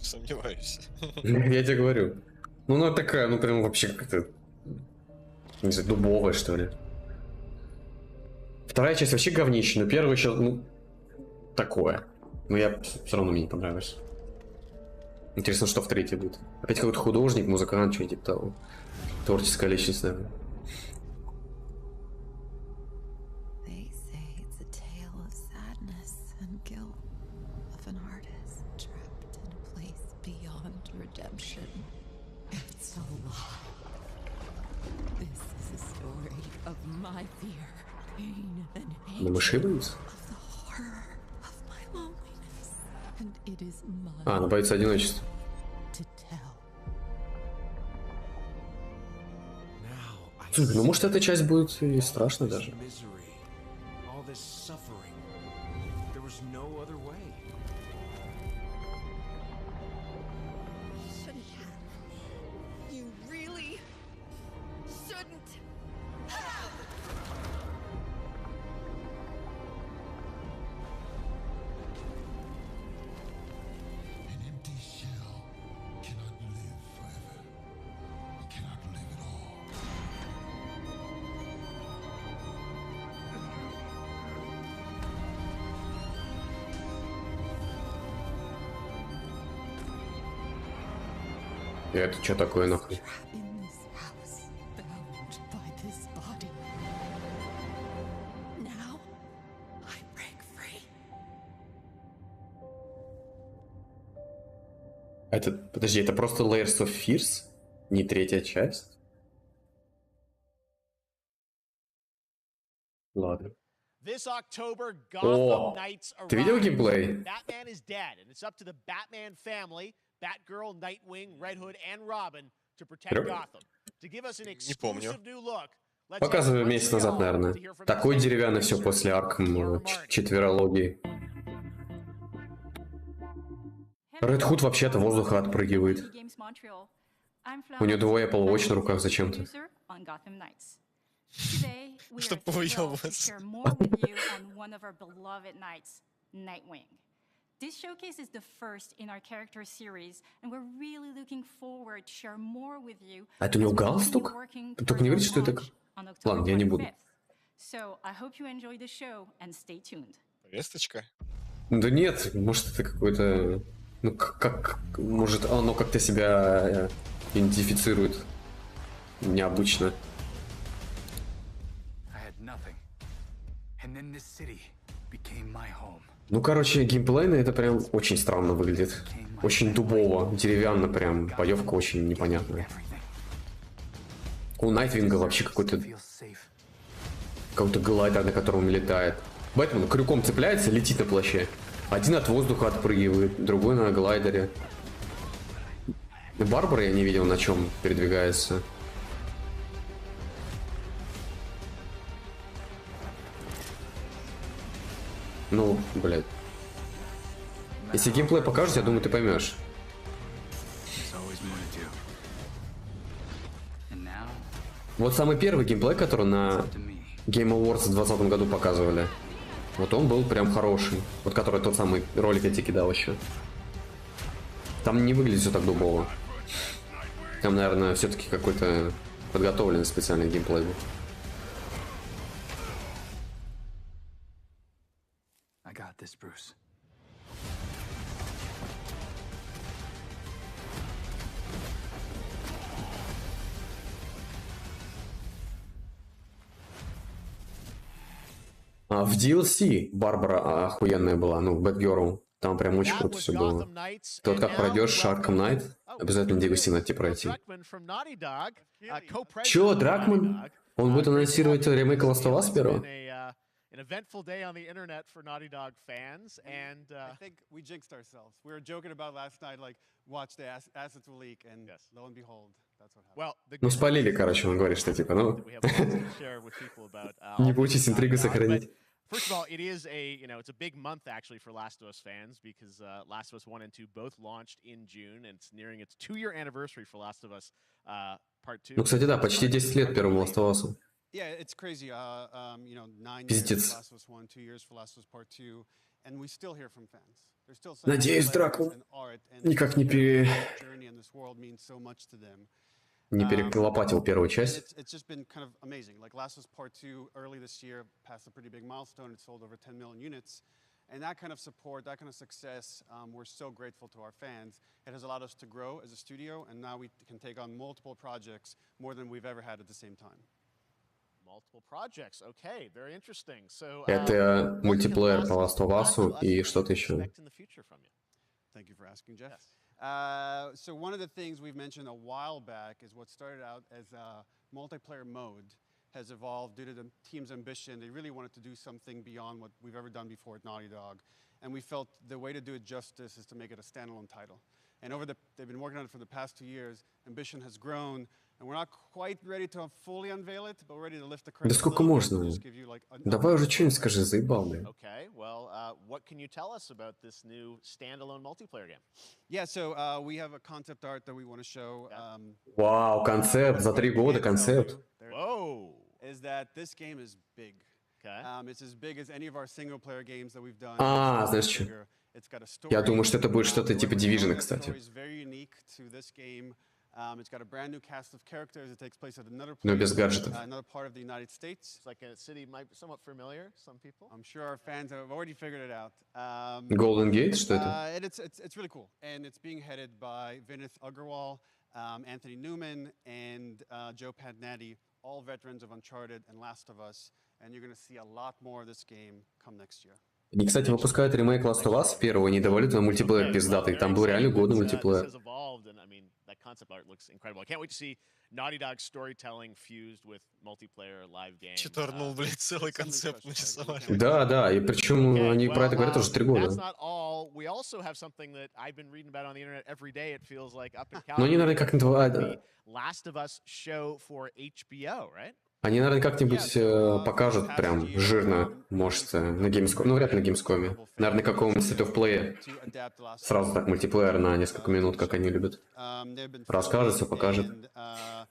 Сомневаюсь. Я тебе говорю. Ну, она такая, ну, прям вообще как-то... Не знаю, дубовая, что ли. Вторая часть вообще говнище, но первая еще, ну... Такое. Но я все равно мне не понравилось. Интересно, что в третьей будет. Опять какой-то художник, музыкант, что-нибудь типа того. Творческая личность, наверное. На мыши боится? А, она боится одиночества. Слушай, ну может эта часть будет и страшной даже. Это что такое нахуй? Это, подожди, это просто Layers of Fears? Не третья часть? Ладно. О, ты видел геймплей? Batgirl, Nightwing, Red Hood, and Robin to protect Gotham. To give us an exclusive new look. Показывали месяц назад, наверное. Такой деревянный все после Аркхем четверологии. Red Hood вообще-то воздуха отпрыгивает. У нее двое полуоч на руках зачем-то. Чтобы повыебываться. This showcase is the first in our character series, and we're really looking forward to share more with you. А это у него галстук? Только не говорите, что это... Ладно, я не буду. So, I hope you enjoy the show and stay tuned. Повесточка? Да нет, может это какой-то... Ну как... Может оно как-то себя идентифицирует необычно. Ну, короче, геймплейно это прям очень странно выглядит. Очень дубово, деревянно прям. Боевка очень непонятная. У Найтвинга вообще какой-то глайдер, на котором он летает. Бэтмен крюком цепляется, летит на плаще. Один от воздуха отпрыгивает, другой на глайдере. Барбара я не видел, на чем передвигается. Ну, блядь. Если геймплей покажешь, я думаю, ты поймешь. Вот самый первый геймплей, который на Game Awards в 2020 году показывали. Вот он был прям хороший. Вот который тот самый ролик я тебе кидал еще. Там не выглядит все так дубово. Там, наверное, все-таки какой-то подготовленный специальный геймплей был. В DLC Барбара охуенная была, ну, Bad Girl. Там прям очень круто все было. Ты вот как пройдешь 𝔬𝕤𝕤, обязательно дивосинать тебе пройти. Чё, Дракман? Он будет анонсировать ремейк Last of Us 1? An eventful day on the internet for Naughty Dog fans, and I think we jinxed ourselves. We were joking about last night, like, watch the assets will leak, and lo and behold, that's what happened. Well, ну, спалили, короче, он говорит, что типа, ну, не получится интригу сохранить. First of all, it is it's a big month actually for Last of Us fans because Last of Us 1 and 2 both launched in June, and it's nearing its 2-year anniversary for Last of Us Part 2. Ну, кстати, да, почти 10 лет первому Last of Us. Yeah, it's crazy. 9 years for Last of Us 1, 2 years for Last of Us Part 2, and we still hear from fans. There's still some Надеюсь, Дракман никак не перелопатил первую часть. It's just been kind of amazing. Like Last of Us Part 2 early this year passed a pretty big milestone. It sold over 10 million units. And that kind of support, that kind of success, we're so grateful to our fans. It has allowed us to grow as a studio, and now we can take on multiple projects, more than we've ever had at the same time. Multiple projects. Okay, very interesting. So, это мультиплеер по Last of Us и что-то еще. Thank you for asking, Jeff. So one of the things we've mentioned a while back is what started out as a multiplayer mode has evolved due to the team's ambition. They really wanted to do something beyond what we've ever done before at Naughty Dog. And we felt the way to do it justice is to make it a standalone title. And they've been working on it for the past 2 years. Ambition has grown. And we're not quite ready to fully unveil it, but we're ready to lift the curtain. Да сколько можно? Давай уже что-нибудь скажи, заебал, блин. Okay, well, what can you tell us about this new standalone multiplayer game? Yeah, so we have a concept art that we want to show. Вау, концепт, за 3 года концепт. Whoa! Is that this game is big. Okay. It's as big as any of our single-player games that we've done. Знаешь что? Я думаю, что это будет что-то типа Division, кстати. It's got a brand new cast of characters. It takes place at another Но без гаджетов. Another part of the United States. It's like a city might be somewhat familiar, some people. I'm sure our fans have already figured it out. Golden Gate, что это? It's really cool, and it's being headed by 𝔫𝕤𝕤𝕤 Agarwal, Anthony Newman, and Joe Padnatti, all veterans of Uncharted and Last of Us, and you're going to see a lot more of this game come next year. Они, кстати, выпускают ремейк Last of Us первого, не доводят на мультиплеер пиздатый. Там был реально годный мультиплеер. That concept art looks incredible. I can't wait to see Naughty Dog storytelling fused with multiplayer live games. Четвернул, блядь, целый концепт нарисовали. Да, и причем они про это говорят уже 3 года. That's not all. We also have something that I've been reading about on the internet every day. It feels like up in California. Но они, наверное, как-нибудь... Last of Us show for HBO, right? Они, наверное, как-нибудь покажут прям жирно, может, на Gamescom. Ну, вряд ли на Gamescom. Наверное, каком-нибудь State of Play. Сразу так мультиплеер на несколько минут, как они любят. Расскажет, все покажет. А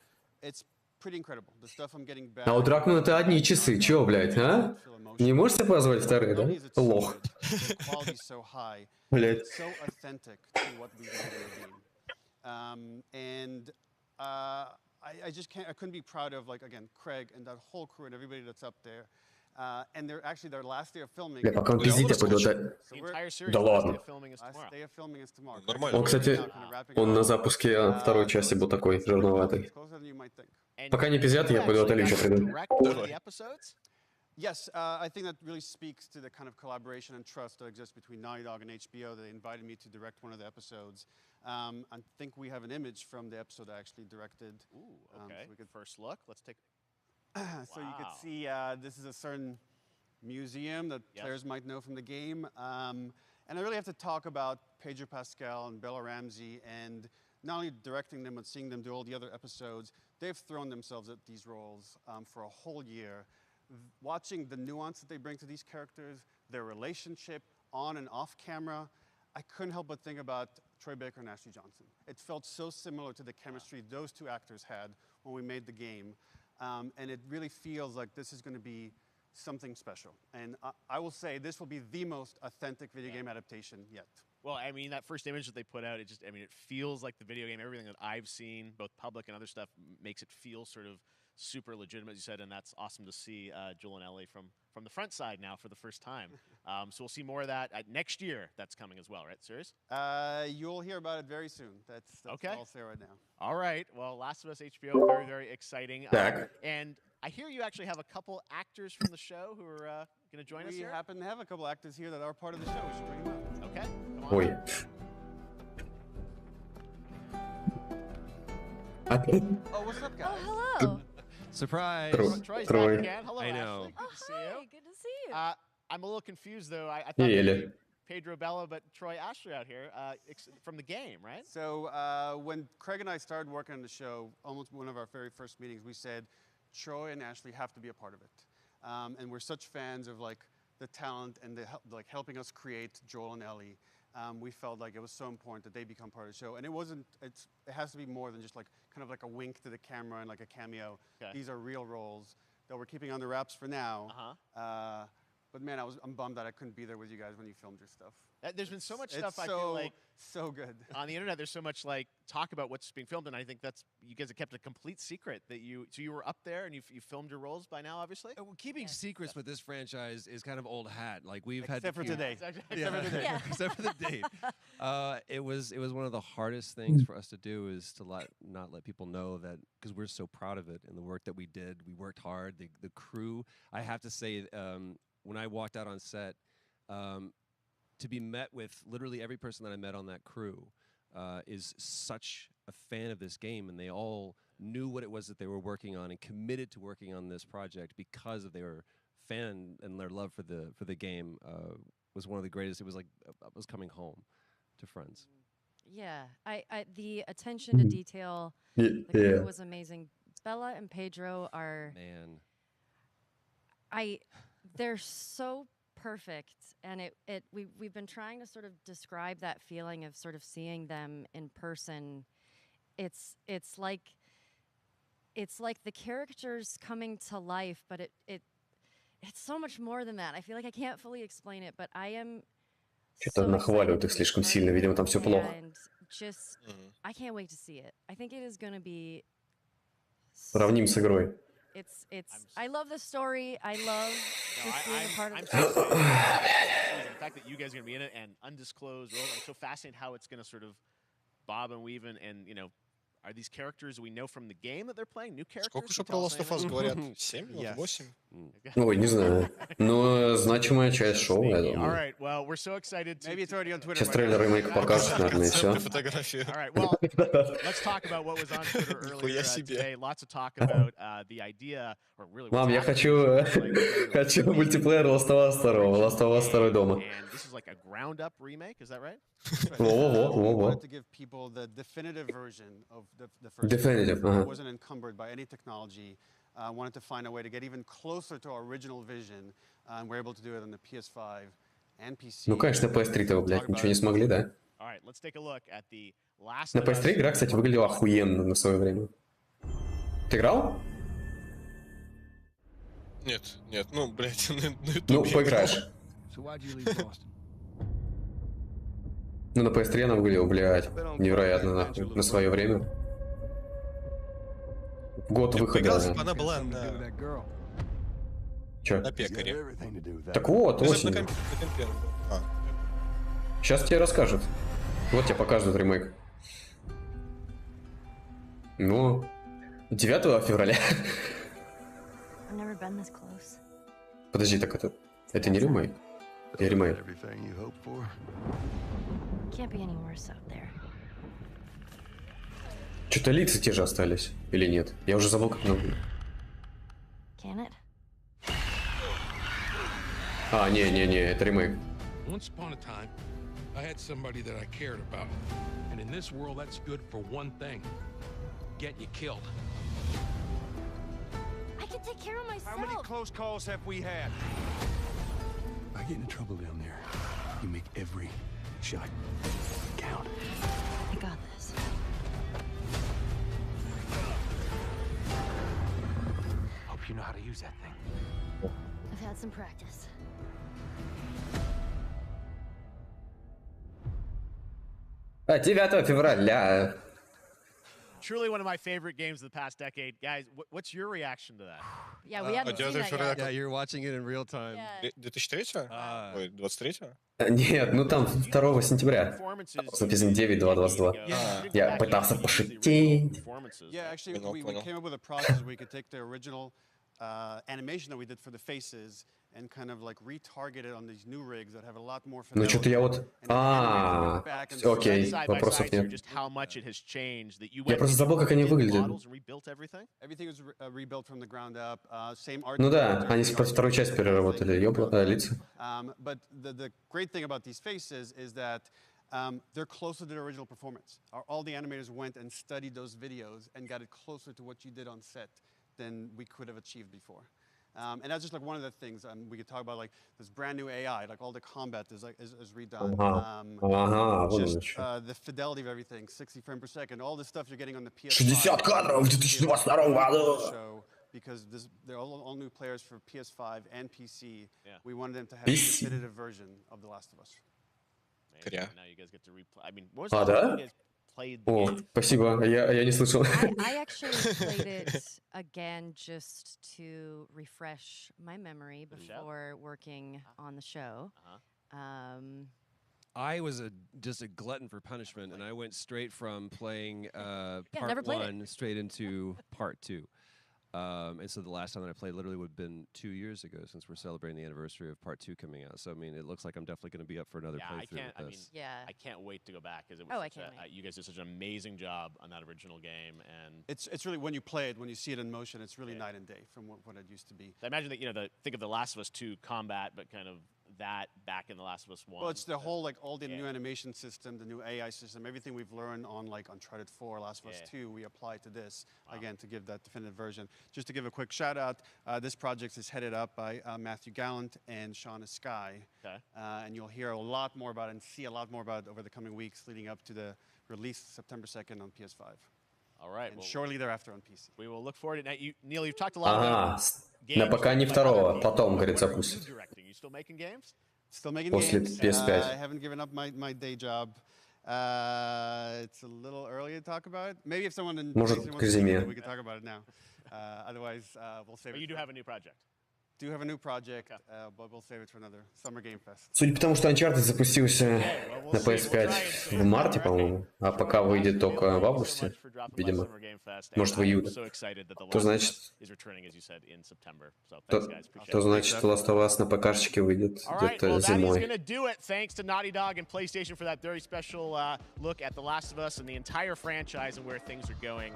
у Дракмана это одни часы. Чё, блядь, а? Не можешь себе позволить вторые, да? Лох. Блядь. I just can't. I couldn't be proud of, like, again, Craig and that whole crew and everybody that's up there. And they're actually their last day of filming. Бля, пока он пиздит, я пойду Да ладно. Last day of filming is tomorrow. Нормально. Он, кстати, он на запуске второй части был такой жирноватый. Пока не пиздят, я пойду отель еще приду. Yes, I think that really speaks to the kind of collaboration and trust that exists between Naughty Dog and HBO. They invited me to direct one of the episodes. I think we have an image from the episode I actually directed. Ooh, okay. So we could first look. Let's take. So you could see this is a certain museum that players might know from the game. And I really have to talk about Pedro Pascal and Bella Ramsey, and not only directing them, but seeing them do all the other episodes. They've thrown themselves at these roles for a whole year. Watching the nuance that they bring to these characters, their relationship on and off camera, I couldn't help but think about Troy Baker and Ashley Johnson. It felt so similar to the chemistry those two actors had when we made the game. And it really feels like this is going to be something special. And I will say this will be the most authentic video game adaptation yet. Well, I mean, that first image that they put out, it feels like the video game. Everything that I've seen, both public and other stuff, makes it feel sort of super legitimate, as you said, and that's awesome to see Joel and Ellie from the front side now for the first time. So we'll see more of that next year. That's coming as well, right? Serious? You'll hear about it very soon. That's okay. All I'll say right now. All right. Well, Last of Us HBO, very, very exciting. And I hear you actually have a couple actors from the show who are going to join us here. We happen to have a couple actors here that are part of the show. We should bring them up. Okay. Come on. Oh, what's up, guys? Oh, hello. Surprise! Troy's Troy. back again. Hello, I know. Ashley. Good to see you. Good to see you. I'm a little confused, though. I thought maybe Pedro Bella, but Troy Ashley out here from the game, right? So when Craig and I started working on the show, almost one of our very first meetings, we said, Troy and Ashley have to be a part of it. And we're such fans of the talent and helping us create Joel and Ellie. We felt like it was so important that they become part of the show. And it has to be more than just kind of like a wink to the camera and like a cameo. Okay. These are real roles that we're keeping under wraps for now. But man, I'm bummed that I couldn't be there with you guys when you filmed your stuff. There's been so much stuff I feel like so good on the internet. There's so much talk about what's being filmed, and I think you guys have kept a complete secret that you were up there and you filmed your roles by now, obviously. Well, keeping secrets with this franchise is kind of old hat. Like we've had except for today. Except for the date. It was one of the hardest things for us to do is to not let people know that, because we're so proud of it and the work that we did. We worked hard. The crew. I have to say, when I walked out on set. To be met with literally every person that I met on that crew is such a fan of this game, and they all knew what it was that they were working on and committed to working on this project because of their fan and their love for the game was one of the greatest. It was like I was coming home to friends. Yeah, the attention to detail, the crew was amazing. Bella and Pedro are they're so perfect, and we've been trying to sort of describe that feeling of sort of seeing them in person. It's like the characters coming to life, but it's so much more than that. I feel like I can't fully explain it, but I am. Что-то нахваливают их слишком сильно, видимо, там все плохо. Just, I can't wait to see it. I think it is going to be. Сравним с игрой. I love the story. I love just being a part of the fact that you guys are going to be in it and undisclosed roles. I'm so fascinated how it's going to sort of bob and weave and are these characters we know from the game that they're playing? New characters? Сколько же про Last of Us говорят? 7? 8? Ой, не знаю. Но значимая часть шоу, я думаю. All right, well, we're so excited. Maybe it's already on Twitter. Сейчас трейлер ремейка покажут, наверное, и все. All right, well, let's talk about what was on Twitter earlier today. Lots of talk about the idea, or really. Мам, я хочу мультиплеер Last of Us 2, Last of Us 2 дома. And this is like a ground-up remake, is that right? Во-во-во. wanted to give people the definitive version of the first Definitive, game. It wasn't encumbered by any technology. Wanted to find a way to get even closer to our original vision, and we're able to do it on the PS5 and PC. Ну, конечно, PS3-то, блядь, ничего не смогли, да? All right, let's take a look at the Last На of Us. PS3 игра, кстати, выглядела охуенно на свое время. Ты играл? Нет, ну, блядь, на YouTube. Ну, поиграешь. Ну, на PS3 она выглядела, блядь, невероятно, нахуй, на свое время. Год выхода. Она была на... Чё? На пекаре. Так вот, осенью. Сейчас тебе расскажут. Вот тебе покажут ремейк. Ну, 9 февраля. Подожди, так это не ремейк? Это ремейк. Что-то лица те же остались, или нет? Я уже забыл, как много. А, не, это ремейк. Once upon a time, I had somebody that I cared about. And in this world, that's good for one thing. Get you killed. I can take care of myself. How many close calls have we had? I get in trouble down there. You make every shot count. I got this. Hope you know how to use that thing. I've had some practice. А 9 февраля. Truly one of my favorite games of the past decade. Guys, what's your reaction to that? Yeah, we haven't seen that yet. Yeah, you're watching it in real time. 2003? Ой, 23? Нет, ну там 2 сентября. Написано 9-2-22. Я пытался пошутить. Yeah, actually, we came up with a process where we could take the original animation that we did for the faces and kind of like retarget it on these new rigs that have a lot more fidelity. Ну что-то я вот... окей, вопросов нет. Я просто забыл, как они выглядят. Ну да, они вторую часть переработали, лица. But the great thing about these faces is that they're closer to the original performance. All the animators went and studied those videos and got it closer to what you did on set than we could have achieved before. And that's just like one of the things we could talk about, like this brand new AI, like all the combat is redone. Just the fidelity of everything, 60 frames per second, all the stuff you're getting on the PS5. 60 кадров в 2022 году. Because they're all new players for PS5 and PC. We wanted them to have a definitive version of The Last of Us. Now you guys get to replay. I mean, what was the last time time you guys played the О, game? спасибо, я не слышал. I actually played it again just to refresh my memory before working on the show. I was just a glutton for punishment, and I went straight from playing never part played 1 straight into part 2. And so the last time that I played literally would have been 2 years ago, since we're celebrating the anniversary of part 2 coming out. So I mean, it looks like I'm definitely going to be up for another playthrough with this. I can't wait to go back because it was you guys did such an amazing job on that original game, and it's really, when you play it, when you see it in motion, it's really night and day from what it used to be. I imagine that think of The Last of Us 2 combat, but kind of that back in The Last of Us 1. Well, it's the whole, like, all the new animation system, the new AI system, everything we've learned on, like, Uncharted 4, Last of Us 2, we apply to this, again, to give that definitive version. Just to give a quick shout out, this project is headed up by Matthew Gallant and Shauna Skye. And you'll hear a lot more about it and see a lot more about it over the coming weeks leading up to the release September 2nd on PS5. All right. And shortly thereafter on PC. We will look forward to it. Neil, you've talked a lot about на пока не 2, потом, говорит, запустит. You still making games? Still making После games. PS5. I haven't given up my day job. It's a little early to talk about it. Maybe if someone in Может, к зиме. we can talk about it now. Otherwise, we'll save it. But you do have a new project. Do have a new project, but we'll save it for another Summer Game Fest. Судя по тому, что Uncharted запустился на PS5 в марте, по-моему, а пока выйдет только в августе, видимо, может в июле, то значит, то значит Last of Us на ПК-шечке выйдет где-то зимой. Thanks to Naughty Dog and PlayStation for that very special look at The Last of Us and the entire franchise and where things are going.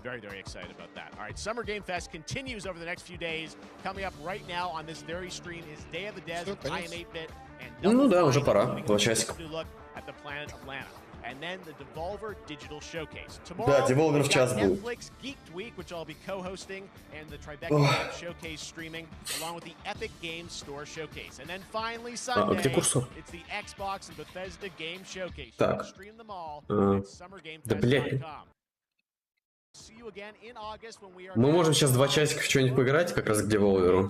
Very, very excited about that. All right, Summer Game Fest continues over the next few days. Coming up right now on this very stream is Day of the Dead with 𝔾𝕒𝕞𝕞𝕖 and Ну да, уже пора, 2 часика. look at the planet Atlanta. And then the Devolver Digital Showcase. Да, Devolver в час будет. Netflix Geeked Week, which I'll be co-hosting, and the Tribeca Game Showcase streaming, along with the Epic Games Store Showcase. And then finally Sunday, it's the Xbox and Bethesda Game Showcase. You can stream them all at summergamefest.com. Мы можем сейчас 2 часика в что-нибудь поиграть, как раз к Devolver.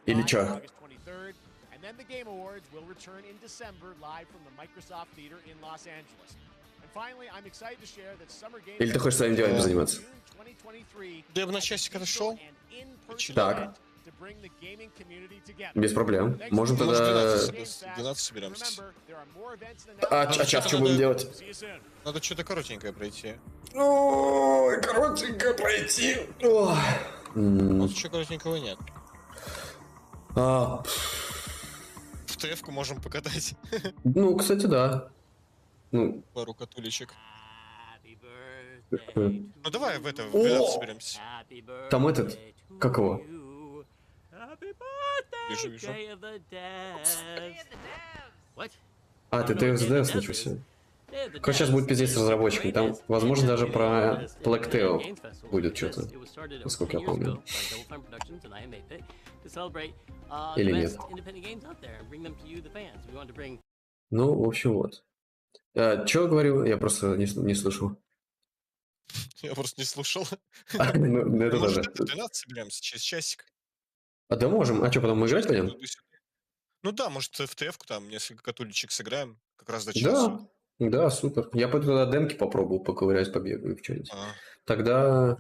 Или что? Then the Game Awards will return in December live from the Microsoft Theater in Los Angeles. And finally, I'm excited to share that Summer Game Или ты хочешь своими делами заниматься? Да, на часик отошел. Так. Без проблем. Можем тогда... 12 соберемся. А час что будем делать? Надо что-то коротенькое пройти. Ой, коротенькое пройти. Ничего коротенького нет. В ТФ-ку можем покатать. Ну, кстати, да. Ну, пару катулечек. такое. Ну давай в это, в 12 соберемся. Там этот, как его? Вижу, вижу. А, ты TFSD, ничего себе. Короче, сейчас будет пиздец с разработчиками. Там, возможно, даже про 𝔾𝕒𝕤𝕤 будет что-то, насколько я помню. Или нет. Ну, в общем, вот. Чё говорю? Я просто не слышу. Я просто не слушал. Ну, это Может, тоже. в 12 соберемся, через часик. А да можем. А что, потом мы играть пойдем? Ну да, может, в ТФ-ку там несколько катулечек сыграем, как раз до Да, часу. да, супер. Я пойду туда демки попробую, поковыряюсь, побегаю в что-нибудь. Тогда